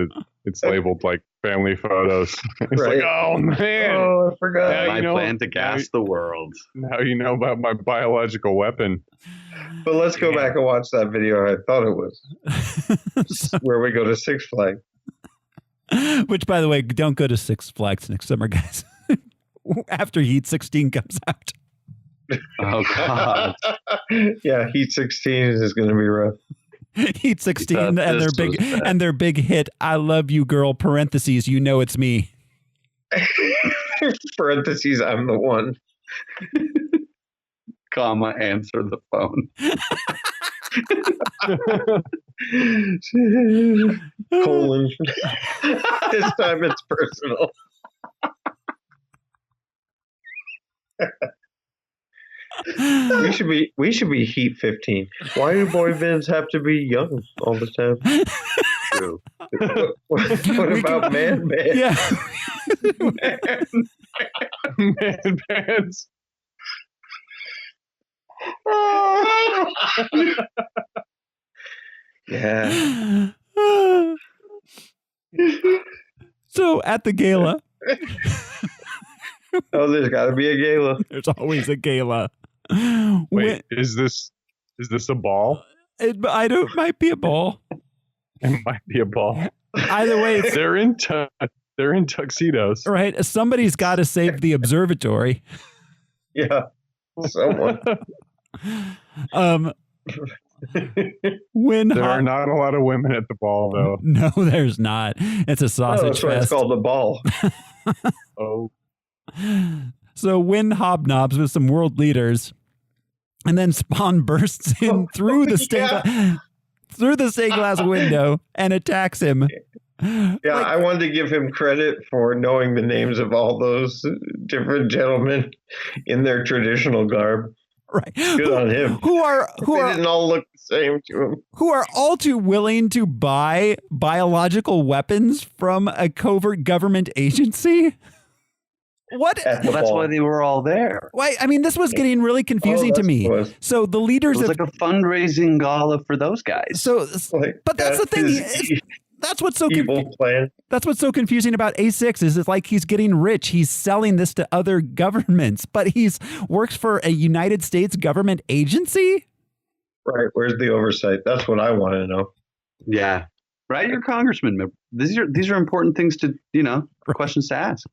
D: it's labeled like family photos. It's like, oh man,
B: I forgot.
C: I plan to gas the world.
D: Now you know about my biological weapon.
B: But let's go back and watch that video. I thought it was where we go to Six Flags.
A: Which, by the way, don't go to Six Flags next summer, guys. After Heat 16 comes out.
C: Oh God!
B: Yeah, Heat 16 is going to be rough.
A: Heat 16 and their big hit, "I Love You Girl," parentheses, you know it's me.
B: Parentheses, I'm the one.
C: Comma, answer the phone.
B: Colon. This time it's personal. We should be Heat 15. Why do boy bands have to be young all the time? True. What about man bands?
A: Yeah.
D: Man bands.
B: Yeah.
A: So at the gala.
B: Oh, there's got to be a gala.
A: There's always a gala.
D: Wait, is this a ball?
A: It might be a ball.
D: It might be a ball.
A: Either way,
D: they're in tuxedos,
A: right? Somebody's got to save the observatory.
B: Yeah, someone.
A: When
D: there are not a lot of women at the ball, though.
A: No, there's not. It's a sausage
B: that's why
A: fest.
B: It's called the ball.
D: Oh.
A: So Wynn hobnobs with some world leaders, and then Spawn bursts in through the stained glass window and attacks him.
B: Yeah, I wanted to give him credit for knowing the names of all those different gentlemen in their traditional garb.
A: Right.
B: Good on him. They didn't all look the same to him.
A: Who are all too willing to buy biological weapons from a covert government agency? What?
C: Well, that's why they were all there.
A: Why? I mean, this was getting really confusing to me. So the leaders
C: it was like a fundraising gala for those guys.
A: So, but that's the thing. That's what's so That's what's so confusing about A6 is it's like he's getting rich. He's selling this to other governments, but he's works for a United States government agency.
B: Right. Where's the oversight? That's what I want to know.
C: Yeah. Right. You're a congressman. These are important things to, questions to ask.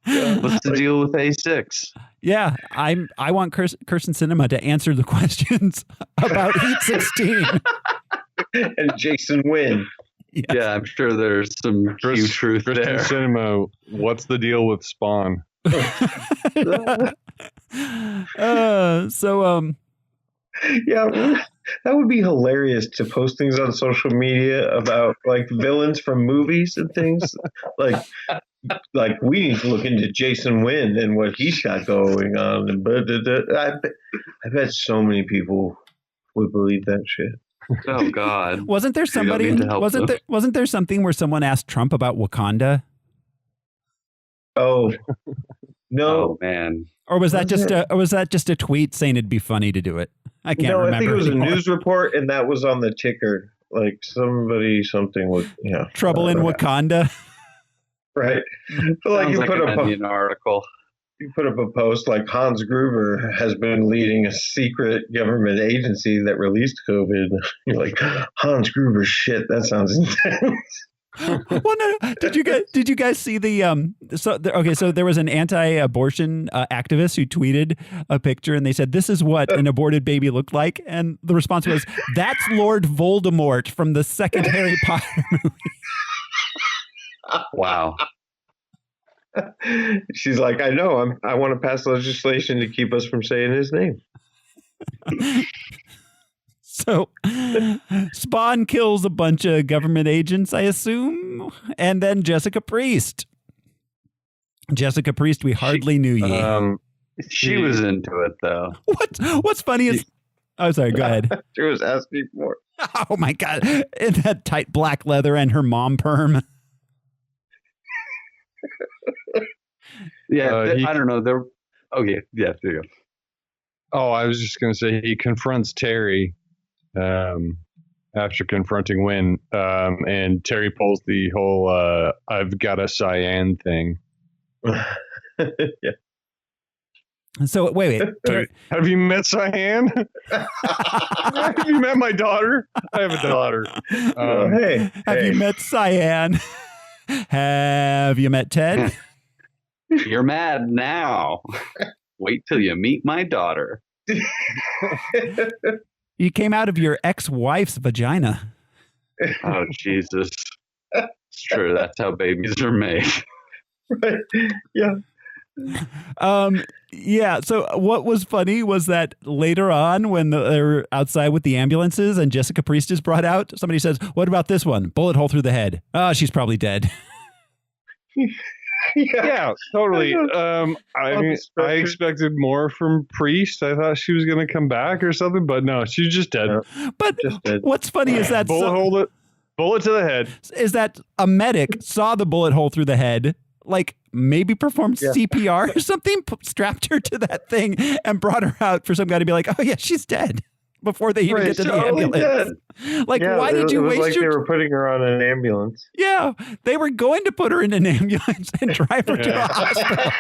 C: What's the deal with A6?
A: Yeah, I want Kirsten Sinema to answer the questions about Heat 16
B: and Jason Wynn.
C: Yes. Yeah, I'm sure there's some huge truth there.
D: Cinema, what's the deal with Spawn?
B: Yeah, that would be hilarious to post things on social media about like villains from movies and things. Like we need to look into Jason Wynn and what he's got going on. And I bet so many people would believe that shit.
C: Oh God!
A: Wasn't there somebody? Wasn't there something where someone asked Trump about Wakanda?
B: Oh no,
C: oh, man!
A: Or was that just a tweet saying it'd be funny to do it? I can't remember.
B: I think it was
A: anymore.
B: A news report, and that was on the ticker. Like something with
A: trouble in Wakanda.
B: Right, but like you put up
C: an article.
B: You put up a post like Hans Gruber has been leading a secret government agency that released COVID. You're like, Hans Gruber, shit, that sounds intense.
A: Well, no. Did you guys see the so there was an anti-abortion activist who tweeted a picture and they said, "This is what an aborted baby looked like," and the response was, "That's Lord Voldemort from the second Harry Potter movie."
C: Wow.
B: She's like, I know. I want to pass legislation to keep us from saying his name.
A: So, Spawn kills a bunch of government agents, I assume, and then Jessica Priest. Jessica Priest, we hardly knew ye.
C: She was into it, though.
A: What's funny is... Oh, sorry, go ahead.
B: She was asking for it.
A: Oh, my God. In that tight black leather and her mom perm.
C: Yeah, I don't know. There you go.
D: Oh, I was just going to say he confronts Terry after confronting Wynn, and Terry pulls the whole I've got a cyan thing.
B: Yeah.
A: So wait.
D: Have you met Cyan? Have you met my daughter? I have a daughter.
A: Have you met Cyan? Have you met Ted?
C: You're mad now. Wait till you meet my daughter.
A: You came out of your ex-wife's vagina.
C: Oh, Jesus. It's true. That's how babies are made.
B: Right. Yeah.
A: Yeah. So what was funny was that later on when they're outside with the ambulances and Jessica Priest is brought out, somebody says, "What about this one? Bullet hole through the head. Oh, she's probably dead."
D: Yeah, totally. I expected more from Priest. I thought she was going to come back or something, but no, she's just dead.
A: But what's funny is that
D: bullet to the head.
A: Is that a medic saw the bullet hole through the head, like maybe performed CPR or something, strapped her to that thing and brought her out for some guy to be like, "Oh yeah, she's dead," before they even get to the ambulance. Like, why did you waste
B: they were putting her on an ambulance.
A: Yeah, they were going to put her in an ambulance and drive her to a hospital.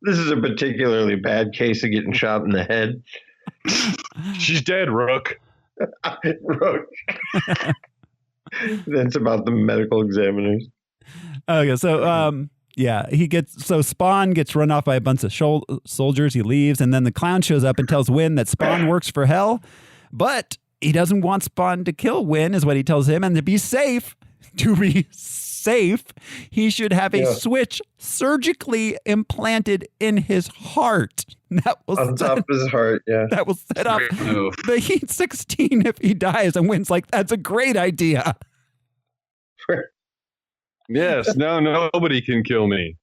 B: This is a particularly bad case of getting shot in the head.
D: She's dead, Rook.
B: Rook. That's about the medical examiners.
A: Okay, so Spawn gets run off by a bunch of soldiers. He leaves, and then the clown shows up and tells Wynn that Spawn works for Hell, but he doesn't want Spawn to kill Wynn, is what he tells him, and to be safe, he should have a switch surgically implanted in his heart. That will
B: on top of his heart, yeah.
A: That will set off the Heat 16 if he dies, and Wynn's like, "That's a great idea."
D: Yes, nobody can kill me.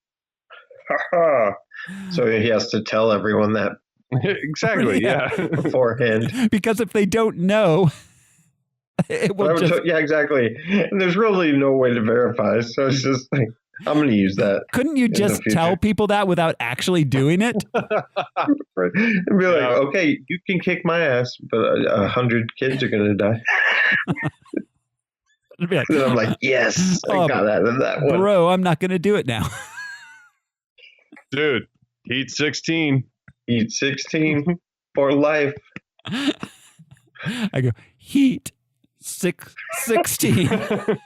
B: So he has to tell everyone that.
D: Exactly, yeah.
B: Beforehand.
A: Because if they don't know, it will
B: yeah, exactly. And there's really no way to verify, so it's just like, I'm going to use that.
A: Couldn't you just tell people that without actually doing it?
B: And be like, okay, you can kick my ass, but 100 kids are going to die.
A: Like,
B: and I'm like, yes, I got that one.
A: Bro, I'm not going to do it now.
D: Dude, Heat 16.
B: Heat 16 for life.
A: I go, heat 16.
B: That's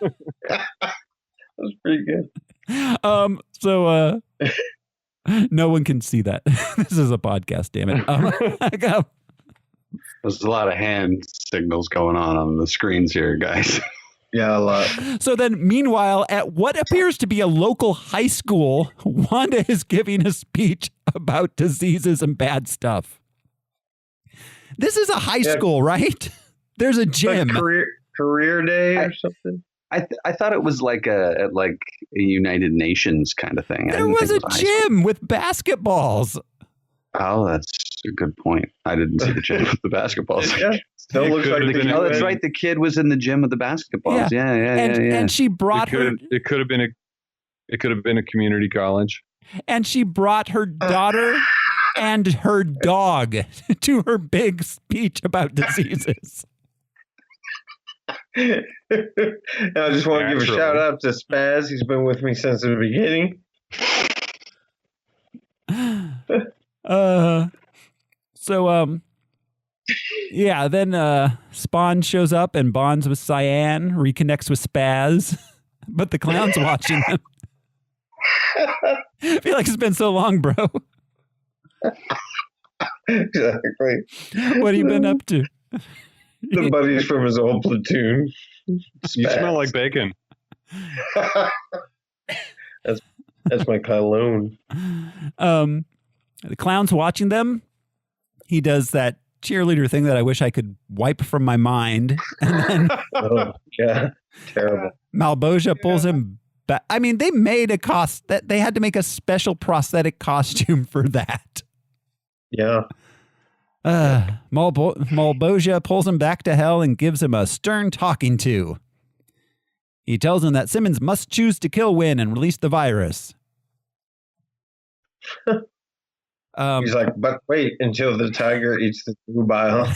B: pretty good.
A: So no one can see that. This is a podcast, damn it. I go,
C: there's a lot of hand signals going on the screens here, guys.
B: Yeah, a lot.
A: So then, meanwhile, at what appears to be a local high school, Wanda is giving a speech about diseases and bad stuff. This is a high school, right? There's a gym.
B: Like career day or something?
C: I thought it was like a United Nations kind of thing.
A: There was a gym with basketballs.
C: Oh, that's a good point. I didn't see the gym with the basketballs.
B: Yeah. Still looks like
C: that's right. The kid was in the gym with the basketballs. Yeah.
A: And she brought
D: It could have been a community college.
A: And she brought her daughter and her dog to her big speech about diseases.
B: I just want to give a shout out to Spaz. He's been with me since the beginning.
A: Then Spawn shows up and bonds with Cyan, reconnects with Spaz, but the clown's watching them. I feel like it's been so long, bro.
B: Exactly.
A: What have you been up to?
B: The buddies from his old platoon. Spaz.
D: You smell like bacon.
B: That's my cologne.
A: The clown's watching them. He does that cheerleader thing that I wish I could wipe from my mind. And then
B: terrible.
A: Malboja pulls him back. I mean, they made they had to make a special prosthetic costume for that.
B: Yeah.
A: Malboja pulls him back to hell and gives him a stern talking to. He tells him that Simmons must choose to kill Wynn and release the virus.
B: He's like, but wait until the tiger eats the bile.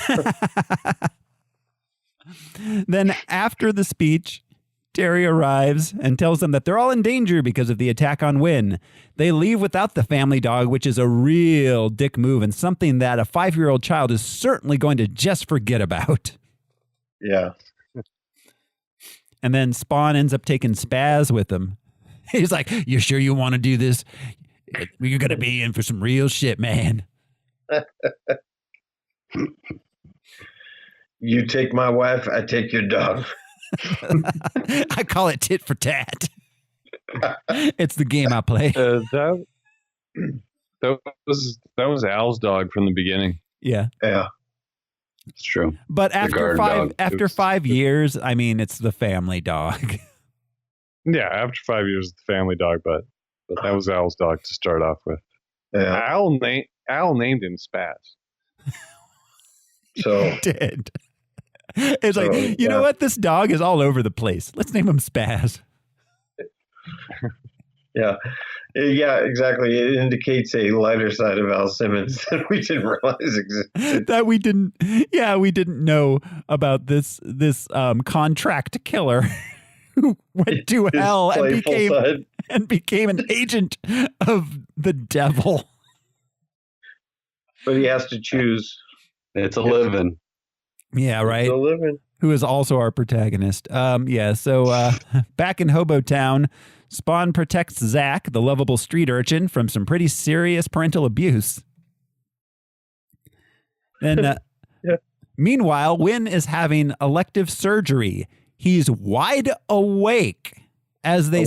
A: Then after the speech, Terry arrives and tells them that they're all in danger because of the attack on Wynn. They leave without the family dog, which is a real dick move and something that a 5-year-old child is certainly going to just forget about.
B: Yeah.
A: And then Spawn ends up taking Spaz with him. He's like, you sure you want to do this? You're going to be in for some real shit, man.
B: You take my wife, I take your dog.
A: I call it tit for tat. It's the game I play.
D: That was Al's dog from the beginning.
A: Yeah.
C: It's true.
A: But after 5 years, I mean, it's the family dog.
D: Yeah, after 5 years, it's the family dog, but that was Al's dog to start off with.
B: Yeah.
D: Al named him Spaz.
B: So
A: he did. It's like, you know what? This dog is all over the place. Let's name him Spaz.
B: Yeah, exactly. It indicates a lighter side of Al Simmons that we didn't realize existed.
A: That we didn't know about this contract killer who went to hell and became an agent of the devil.
B: But he has to choose.
C: It's a living.
A: Yeah, right.
B: It's a living.
A: Who is also our protagonist. So back in Hobotown, Spawn protects Zach, the lovable street urchin, from some pretty serious parental abuse. Then, meanwhile, Wynn is having elective surgery. He's wide awake as they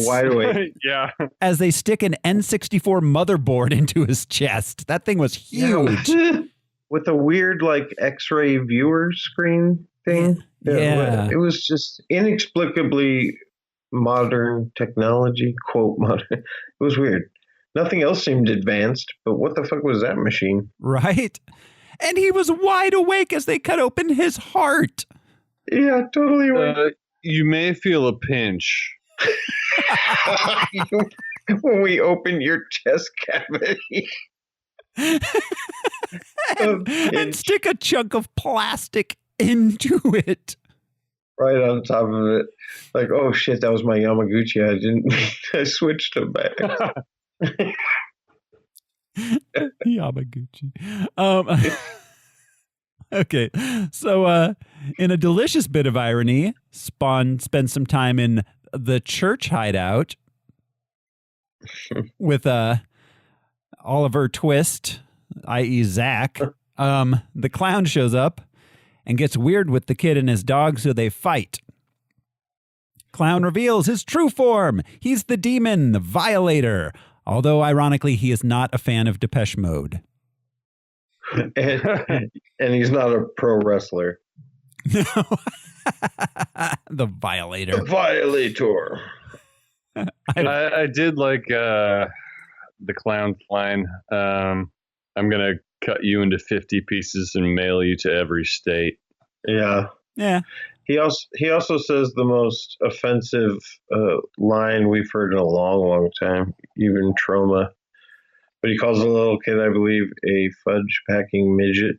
A: as they stick an N64 motherboard into his chest. That thing was huge.
B: Yeah. With a weird X-ray viewer screen thing.
A: Yeah.
B: It was just inexplicably modern technology, quote modern. It was weird. Nothing else seemed advanced, but what the fuck was that machine?
A: Right? And he was wide awake as they cut open his heart.
B: Yeah, totally awake.
D: You may feel a pinch.
B: When we open your chest cavity.
A: and stick a chunk of plastic into it.
B: Right on top of it. Like, oh shit, that was my Yamaguchi. I switched him back.
A: Yamaguchi. Okay, so in a delicious bit of irony, Spawn spends some time in the church hideout with Oliver Twist, i.e. Zach. The clown shows up and gets weird with the kid and his dog, so they fight. Clown reveals his true form. He's the demon, the Violator, although ironically he is not a fan of Depeche Mode.
B: And he's not a pro wrestler.
A: No. The Violator.
B: The Violator.
D: I did like the clown line. I'm going to cut you into 50 pieces and mail you to every state.
B: Yeah.
A: Yeah.
B: He also says the most offensive line we've heard in a long, long time, even Trauma. But he calls a little kid, I believe, a fudge-packing midget.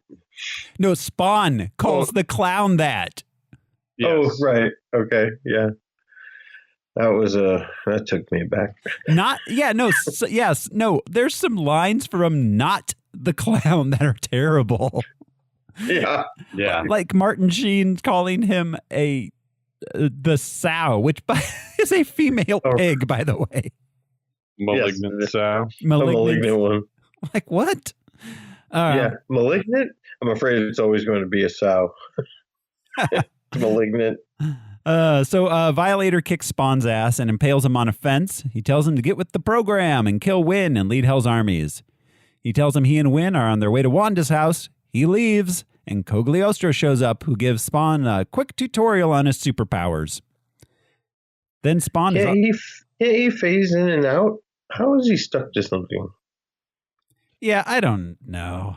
A: No, Spawn calls the clown that.
D: Yes.
B: Oh, right. Okay. Yeah. That took me back. There's some lines from Not the Clown that are terrible. Yeah.
C: Yeah.
A: Like Martin Sheen calling him the sow, which is a female pig, by the way.
D: Malignant sow.
B: Malignant one.
A: Like what?
B: Yeah. Malignant? I'm afraid it's always going to be a sow. Malignant.
A: So Violator kicks Spawn's ass and impales him on a fence. He tells him to get with the program and kill Wynn and lead Hell's armies. He tells him he and Wynn are on their way to Wanda's house. He leaves, and Cogliostro shows up, who gives Spawn a quick tutorial on his superpowers. Then Spawn
B: he phased in and out. How is he stuck to something?
A: Yeah, I don't know.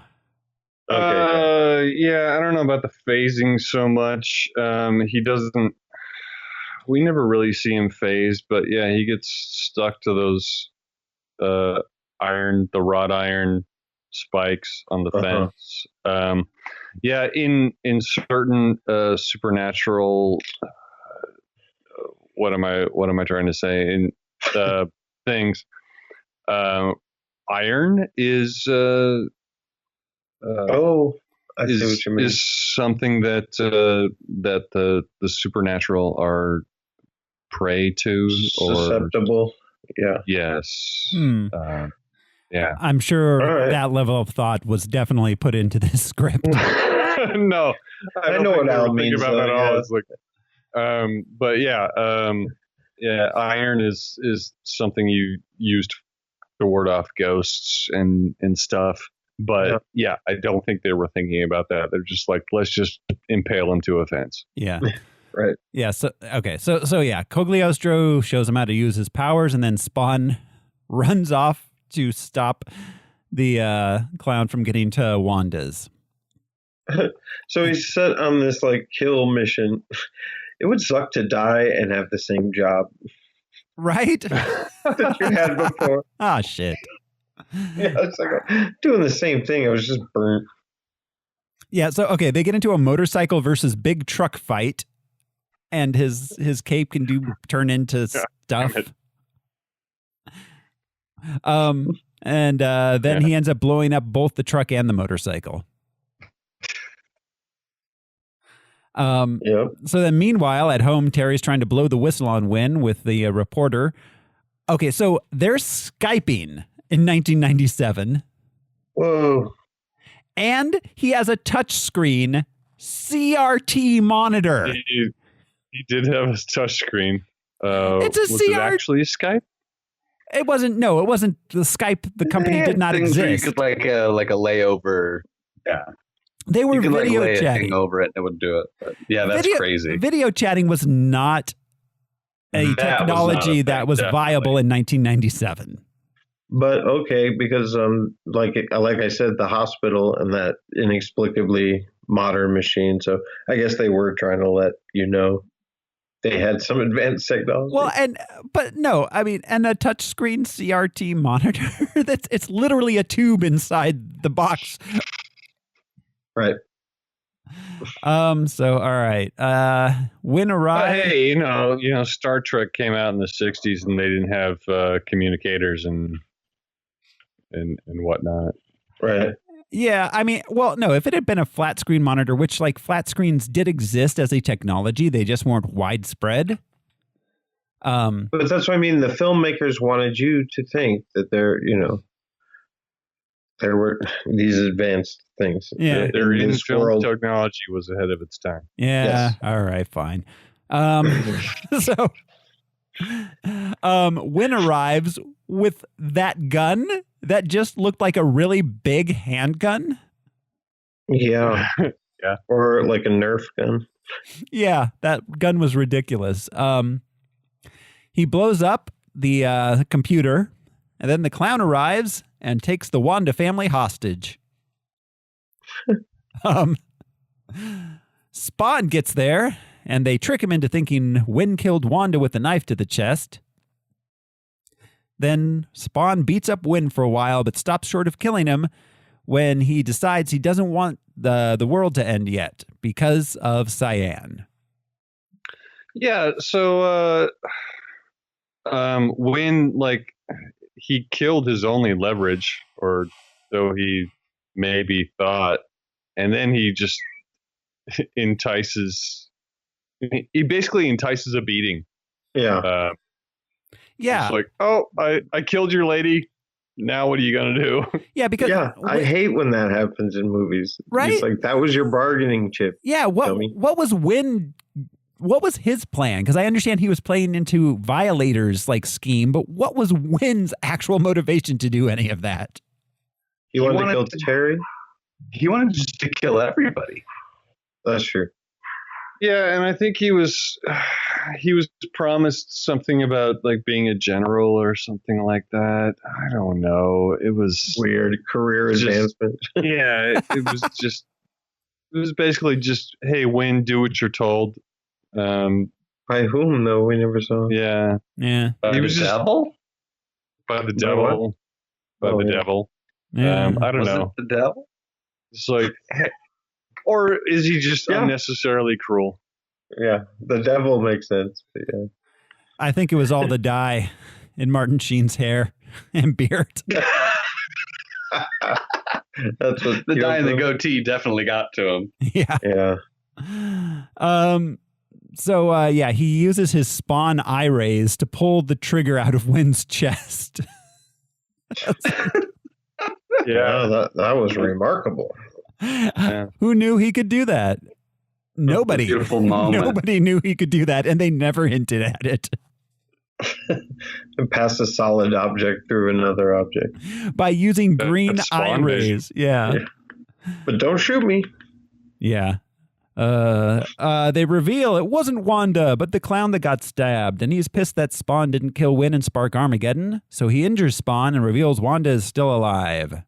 B: Okay.
D: Yeah, I don't know about the phasing so much. He doesn't. We never really see him phased, but yeah, he gets stuck to those wrought iron spikes on the fence. Yeah, in certain supernatural. What am I trying to say? In things, iron is.
B: I see what you mean.
D: Is something that the supernatural are prey to or
B: susceptible. Yeah.
D: Yes. Yeah.
A: I'm sure that level of thought was definitely put into this script.
D: No,
B: I know what Al means
D: about that at all.
B: Yeah.
D: It's like, but yeah, iron is something you used to ward off ghosts and stuff. But yeah, I don't think they were thinking about that. They're just like, let's just impale him to a fence.
A: Yeah.
B: Right.
A: Yeah. So yeah, Cogliostro shows him how to use his powers, and then Spawn runs off to stop the clown from getting to Wanda's.
B: So he's set on this like kill mission. It would suck to die and have the same job,
A: right?
B: that you had before.
A: Ah, shit.
B: Yeah, it's like doing the same thing. I was just burnt.
A: Yeah, so okay, they get into a motorcycle versus big truck fight, and his cape can turn into stuff. And then he ends up blowing up both the truck and the motorcycle. So then meanwhile, at home, Terry's trying to blow the whistle on Wynn with the reporter. Okay, so they're Skyping in 1997.
B: Whoa.
A: And he has a touchscreen CRT monitor.
D: He did have a touchscreen.
A: It's a
D: was
A: CRT.
D: It actually Skype?
A: It wasn't. No, it wasn't. The Skype. The company did not exist.
C: You could like a layover. Yeah.
A: They were video
C: lay
A: chatting
C: over it. It would do it. But yeah, that's crazy.
A: Video chatting was not a technology that was viable in 1997.
B: But okay, because like I said, the hospital and that inexplicably modern machine. So I guess they were trying to let you know they had some advanced technology.
A: Well, but no, I mean, and a touchscreen CRT monitor. It's literally a tube inside the box.
B: Right.
A: So all right. Win a ride.
D: Hey, you know, Star Trek came out in the 60s and they didn't have communicators and whatnot.
B: Right.
A: Yeah, I mean, well, no, if it had been a flat screen monitor, which like flat screens did exist as a technology, they just weren't widespread.
B: But that's what I mean. The filmmakers wanted you to think that there were these advanced things.
A: Yeah,
D: their in-film technology was ahead of its time.
A: Yeah. Yes. All right. Fine. So, Wynn arrives with that gun that just looked like a really big handgun.
B: Yeah.
D: Yeah.
B: Or like a Nerf gun.
A: Yeah, that gun was ridiculous. He blows up the computer, and then the clown arrives and takes the Wanda family hostage. Spawn gets there, and they trick him into thinking Wynn killed Wanda with a knife to the chest. Then Spawn beats up Wynn for a while, but stops short of killing him when he decides he doesn't want the world to end yet because of Cyan.
D: Yeah, so Wynn, like, he killed his only leverage, or so he maybe thought, and then he just he basically entices a beating.
B: Yeah.
A: Yeah.
D: It's like, oh, I killed your lady. Now what are you going to do?
A: Yeah, because...
B: Yeah, I hate when that happens in movies.
A: Right?
B: It's like, that was your bargaining chip.
A: Yeah, what was Wynn... What was his plan? Because I understand he was playing into Violator's like scheme, but what was Wynn's actual motivation to do any of that?
B: He wanted to kill Terry?
C: He wanted just to kill everybody.
B: That's true.
D: Yeah, and I think he was promised something about like being a general or something like that. I don't know. It was
B: weird career advancement.
D: Yeah, it was basically just, hey, Wynn, do what you're told.
B: By whom though? We never saw.
A: Yeah.
D: He was just
C: devil.
D: By the devil. By the devil.
A: Yeah.
D: I don't know.
C: It the devil?
D: It's like, or is he just unnecessarily cruel?
B: Yeah, the devil makes sense. But yeah.
A: I think it was all the dye in Martin Sheen's hair and beard.
B: That's what
C: the dye and the goatee definitely got to him.
A: Yeah.
B: Yeah.
A: So, he uses his Spawn eye rays to pull the trigger out of Wynn's chest.
B: Yeah, that was remarkable.
A: Yeah. Who knew he could do that? Nobody.
C: Beautiful moment.
A: Nobody knew he could do that, and they never hinted at it.
B: And pass a solid object through another object.
A: By using green eye rays. Yeah.
B: But don't shoot me.
A: Yeah. They reveal it wasn't Wanda, but the clown that got stabbed, and he's pissed that Spawn didn't kill Wynn and spark Armageddon, so he injures Spawn and reveals Wanda is still alive.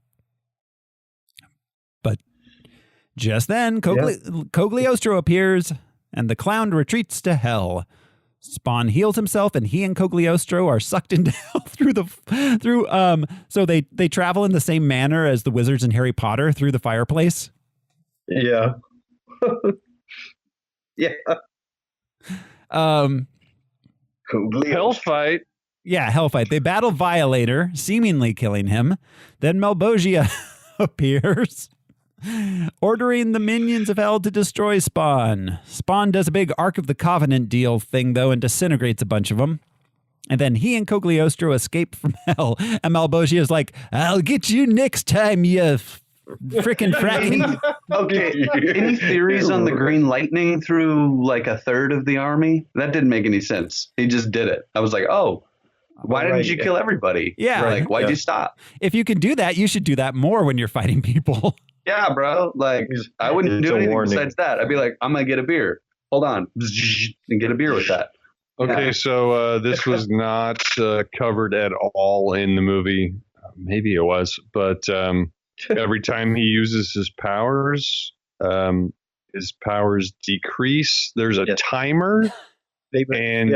A: But just then, Cogliostro appears, and the clown retreats to hell. Spawn heals himself, and he and Cogliostro are sucked into hell so they travel in the same manner as the wizards in Harry Potter through the fireplace.
B: Yeah. Yeah.
D: Hell fight.
A: Yeah, hell fight. They battle Violator, seemingly killing him. Then Malbogia appears, ordering the minions of hell to destroy Spawn. Spawn does a big Ark of the Covenant deal thing, though, and disintegrates a bunch of them. And then he and Cogliostro escape from hell. And Malbogia is like, I'll get you next time, you frickin' fracking.
C: Okay, any theories on the green lightning through like a third of the army? That didn't make any sense. He just did it. I was like, oh, why didn't you kill everybody?
A: Yeah.
C: Like, why'd you stop?
A: If you can do that, you should do that more when you're fighting people.
C: Yeah, bro. Like, I wouldn't do anything besides that. I'd be like, I'm going to get a beer. Hold on. And get a beer with that.
D: Okay, so this was not covered at all in the movie. Maybe it was, but every time he uses his powers decrease. There's a timer, and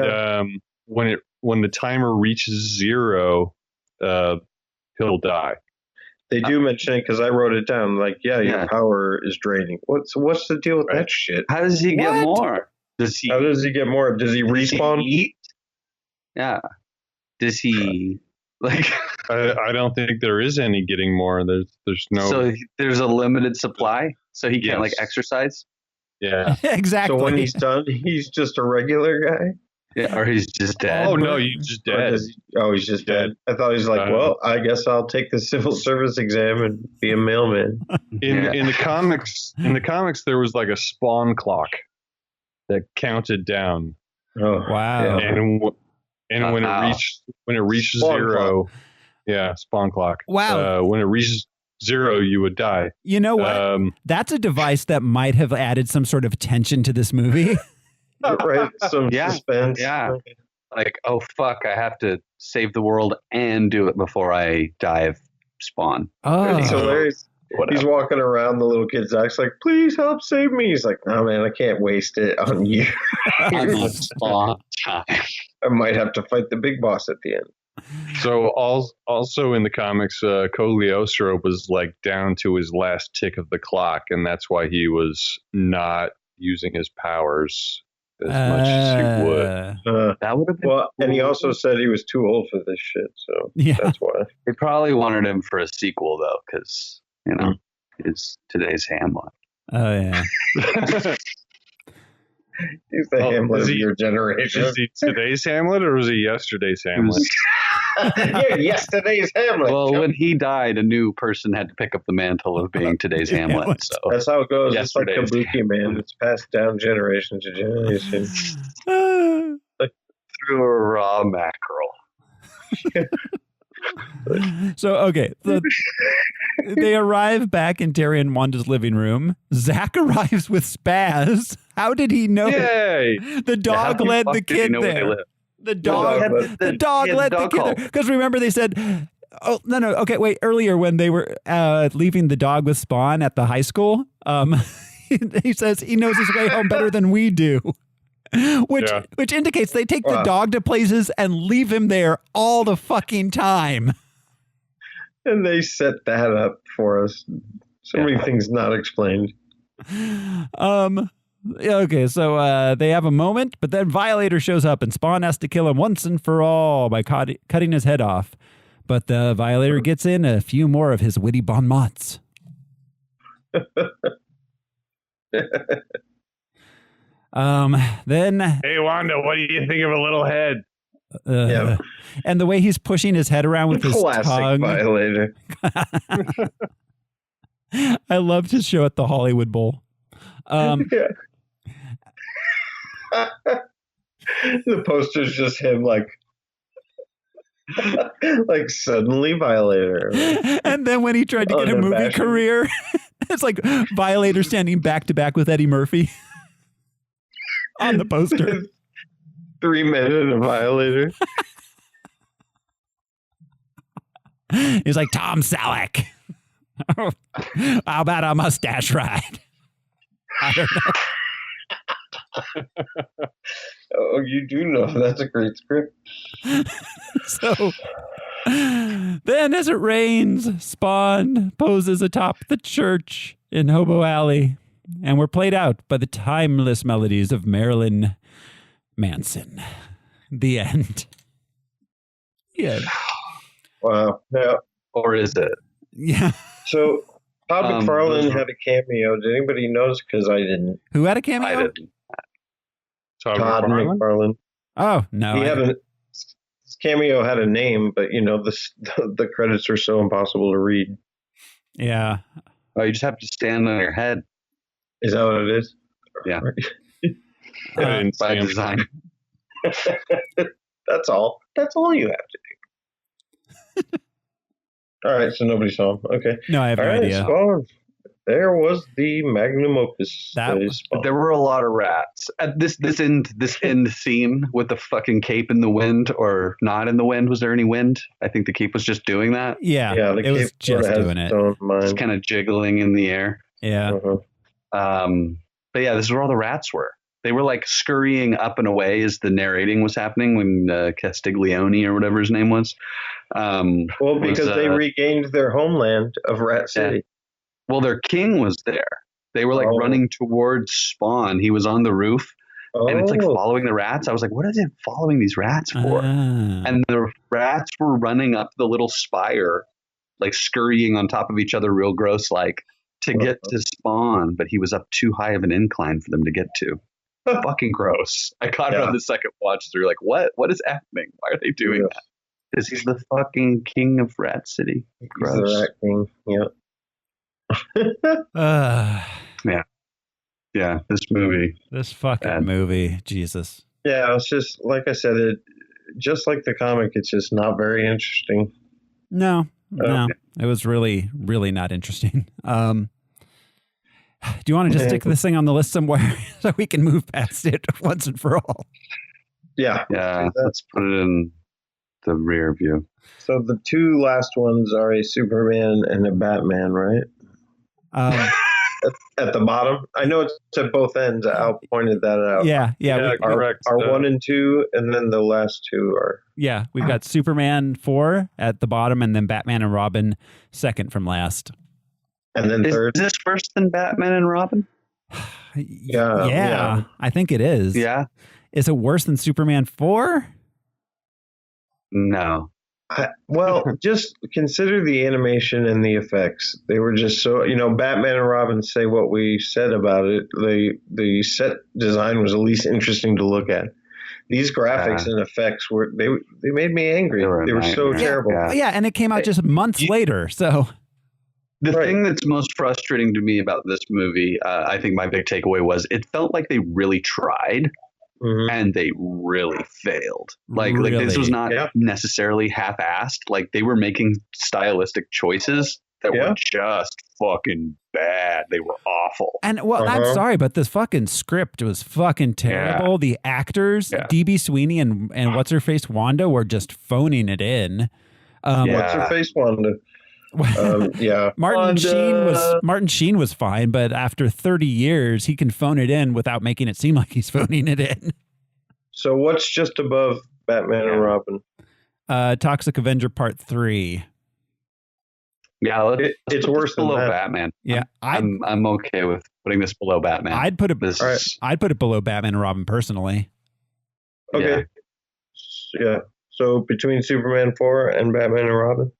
D: when the timer reaches 0, he'll die.
B: They do mention it because I wrote it down. Like, your power is draining. What's the deal with that shit?
C: How does he get more?
B: How does he get more? Does he respawn?
C: He eat? Yeah. Does he Like,
D: I don't think there is any getting more. There's no.
C: So there's a limited supply, so he can't like exercise.
D: Yeah,
A: exactly.
B: So when he's done, he's just a regular guy.
C: Yeah, or he's just dead.
D: Oh no, he's just dead.
B: He's just dead. I thought he's like, well, I guess I'll take the civil service exam and be a mailman.
D: In the comics, there was like a spawn clock that counted down.
B: Oh
A: wow!
D: And when it reached zero, spawn clock.
A: Wow!
D: When it reaches 0, you would die.
A: You know what? That's a device that might have added some sort of tension to this movie.
B: Right, some suspense.
C: Yeah, like, oh fuck, I have to save the world and do it before I die of spawn.
A: Oh,
B: it's hilarious. Whatever. He's walking around, the little kid's actually like, please help save me. He's like, no, man, I can't waste it on you. I might have to fight the big boss at the end.
D: So also in the comics, Cogliostro was like down to his last tick of the clock, and that's why he was not using his powers as much as he would.
C: That would have been
B: cool. And he also said he was too old for this shit, so that's why.
C: They probably wanted him for a sequel, though, because, you know, it's today's Hamlet.
A: Oh, yeah.
B: He's the Hamlet of your generation.
D: Is he today's Hamlet, or was he yesterday's Hamlet?
B: Yesterday's Hamlet.
C: Well, when he died, a new person had to pick up the mantle of being today's Hamlet. So
B: that's how it goes. It's like Kabuki, man. It's passed down generation to generation.
C: Like through a raw mackerel.
A: So, okay. They arrive back in Terry and Wanda's living room. Zach arrives with Spaz. How did he know?
D: Yay!
A: The dog led the kid there. The dog led the kid there. Because remember, they said, oh, no. Okay, wait. Earlier, when they were leaving the dog with Spawn at the high school, he says he knows his way home better than we do. Which indicates they take the dog to places and leave him there all the fucking time.
B: And they set that up for us. So many things not explained.
A: Okay, so they have a moment, but then Violator shows up and Spawn has to kill him once and for all by cutting his head off. But the Violator gets in a few more of his witty bon mots. Then,
D: hey Wanda, what do you think of a little head?
A: And the way he's pushing his head around with his tongue.
B: Violator.
A: I loved his show at the Hollywood Bowl.
B: The poster's just him like suddenly Violator.
A: And then when he tried to get a movie career, it's like Violator standing back to back with Eddie Murphy on the poster.
B: 3 men in a Violator.
A: He's like Tom Selleck. How about a mustache ride? I don't know.
B: Oh, you do know. That's a great script.
A: So then as it rains, Spawn poses atop the church in Hobo Alley, and we're played out by the timeless melodies of Marilyn Manson. The end. Yeah.
B: Wow. Yeah.
C: Or is it?
A: Yeah.
B: So Todd McFarlane had a cameo. Did anybody notice? Because I didn't.
A: Who had a cameo?
C: I didn't.
B: Todd McFarlane.
A: Oh, no.
B: His cameo had a name, but the credits are so impossible to read.
A: Yeah.
C: Oh, you just have to stand on your head.
B: Is that what it is?
C: Yeah.
D: By
C: design.
B: That's all. That's all you have to do. All right, so nobody saw him. Okay.
A: No, I have no idea.
B: So there was the magnum opus.
C: There were a lot of rats. This end scene with the fucking cape in the wind or not in the wind. Was there any wind? I think the cape was just doing that.
A: Yeah,
B: the
A: it was just doing it.
C: Just kind of jiggling in the air.
A: Yeah.
C: But yeah, this is where all the rats were. They were like scurrying up and away as the narrating was happening when Castiglione or whatever his name was.
B: Well, because they regained their homeland of Rat City.
C: Yeah. Well, their king was there. They were like running towards Spawn. He was on the roof and it's like following the rats. I was like, what is it following these rats for? And the rats were running up the little spire, like scurrying on top of each other real gross, like to get to Spawn, but he was up too high of an incline for them to get to. Fucking gross. I caught it on the second watch through, like, what is happening? Why are they doing that? Because he's the fucking king of Rat City. Gross.
B: He's the rat king. Yep.
C: Yeah, this movie.
A: This fucking movie. Jesus.
B: Yeah, it's just, like I said, just like the comic, it's just not very interesting.
A: No. It was really, really not interesting. Do you want to just stick this thing on the list somewhere so we can move past it once and for all?
B: Yeah.
C: Yeah, let's put it in the rear view.
B: So the two last ones are a Superman and a Batman, right? At the bottom. I know it's at both ends. Al pointed that out.
A: Yeah,
D: correct.
B: Are 1 and 2, and then the last two are...
A: Yeah, we've got Superman 4 at the bottom, and then Batman and Robin second from last.
B: And then third.
C: Is this worse than Batman and Robin?
A: Yeah, I think it is.
C: Yeah.
A: Is it worse than Superman 4?
C: No.
B: Well, just consider the animation and the effects. They were just so, Batman and Robin say what we said about it. The set design was at least interesting to look at. These graphics and effects they made me angry. They were so terrible.
A: Yeah, and it came out just months later. So
C: the thing that's most frustrating to me about this movie, I think my big takeaway was it felt like they really tried. And they really failed. Like this was not necessarily half-assed. Like they were making stylistic choices that were just fucking bad. They were awful.
A: And I'm sorry, but this fucking script was fucking terrible. The actors, DB Sweeney and what's her face Wanda, were just phoning it in.
B: What's her face Wanda?
A: Martin Sheen was fine, but after 30 years, he can phone it in without making it seem like he's phoning it in.
B: So what's just above Batman and Robin?
A: Toxic Avenger Part 3.
C: Yeah,
B: it's worse than
C: below
B: that.
C: Batman.
A: Yeah,
C: I'm okay with putting this below Batman.
A: I'd put it below Batman and Robin personally.
B: Okay. Yeah. So between Superman 4 and Batman and Robin.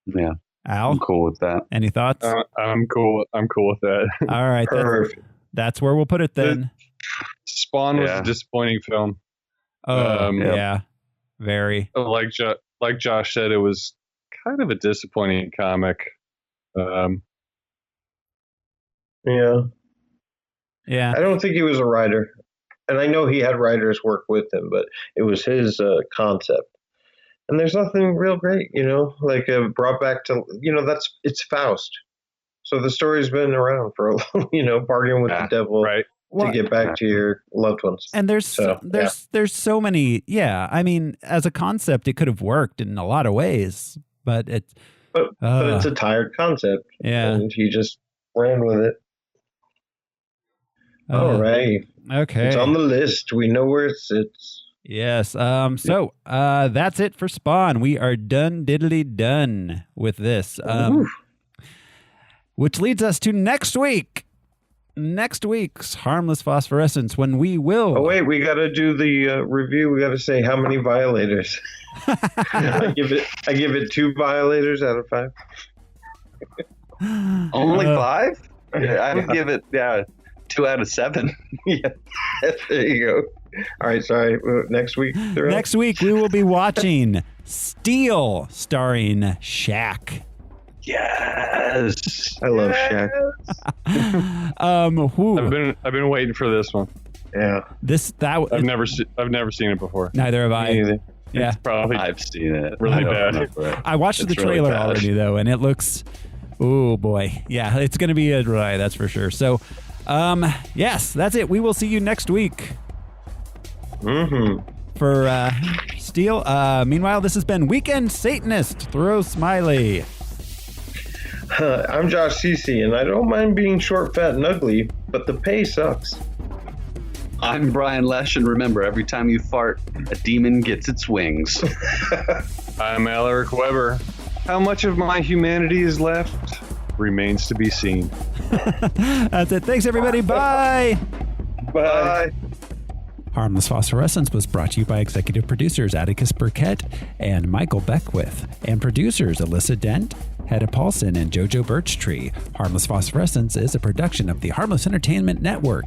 C: Yeah.
A: Al?
C: I'm cool with that.
A: Any thoughts?
D: I'm cool with that.
A: All right. That's where we'll put it then.
D: Spawn was a disappointing film.
A: Oh, yeah. Very.
D: Like Josh said, it was kind of a disappointing comic.
B: Yeah.
A: Yeah.
B: I don't think he was a writer. And I know he had writers work with him, but it was his concept. And there's nothing real great, like brought back to, it's Faust. So the story's been around for a long, bargain with the devil to get back to your loved ones.
A: And there's so many. Yeah. I mean, as a concept, it could have worked in a lot of ways, but it's
B: a tired concept.
A: Yeah.
B: And he just ran with it. All right.
A: Okay.
B: It's on the list. We know where it sits.
A: Yes. So that's it for Spawn. We are done with this. Which leads us to next week. Next week's Harmless Phosphorescence, when we will...
B: Oh, wait. We got to do the review. We got to say how many violators. I give it 2 violators out of 5.
C: Only 5? I would give it 2 out of 7.
B: Yeah. There you go. All right, sorry. Next week?
A: Next week, we will be watching Steel, starring Shaq.
C: Yes.
B: I love Shaq.
D: I've been waiting for this one.
B: Yeah.
D: I've never seen it before.
A: Neither have I.
B: Either.
A: Yeah.
C: I've seen it.
D: Really bad.
A: I watched the trailer already, though, and it looks... Oh, boy. Yeah, it's going to be a ride, that's for sure. So, yes, that's it. We will see you next week. For Steel. Meanwhile, this has been Weekend Satanist. Throw Smiley.
B: I'm Josh Cece, and I don't mind being short, fat, and ugly, but the pay sucks.
C: I'm Brian Lesh, and remember, every time you fart, a demon gets its wings.
D: I'm Alaric Weber. How much of my humanity is left remains to be seen.
A: That's it. Thanks, everybody. Bye.
B: Bye.
A: Harmless Phosphorescence was brought to you by executive producers Atticus Burkett and Michael Beckwith, and producers Alyssa Dent, Hedda Paulson, and Jojo Birchtree. Harmless Phosphorescence is a production of the Harmless Entertainment Network.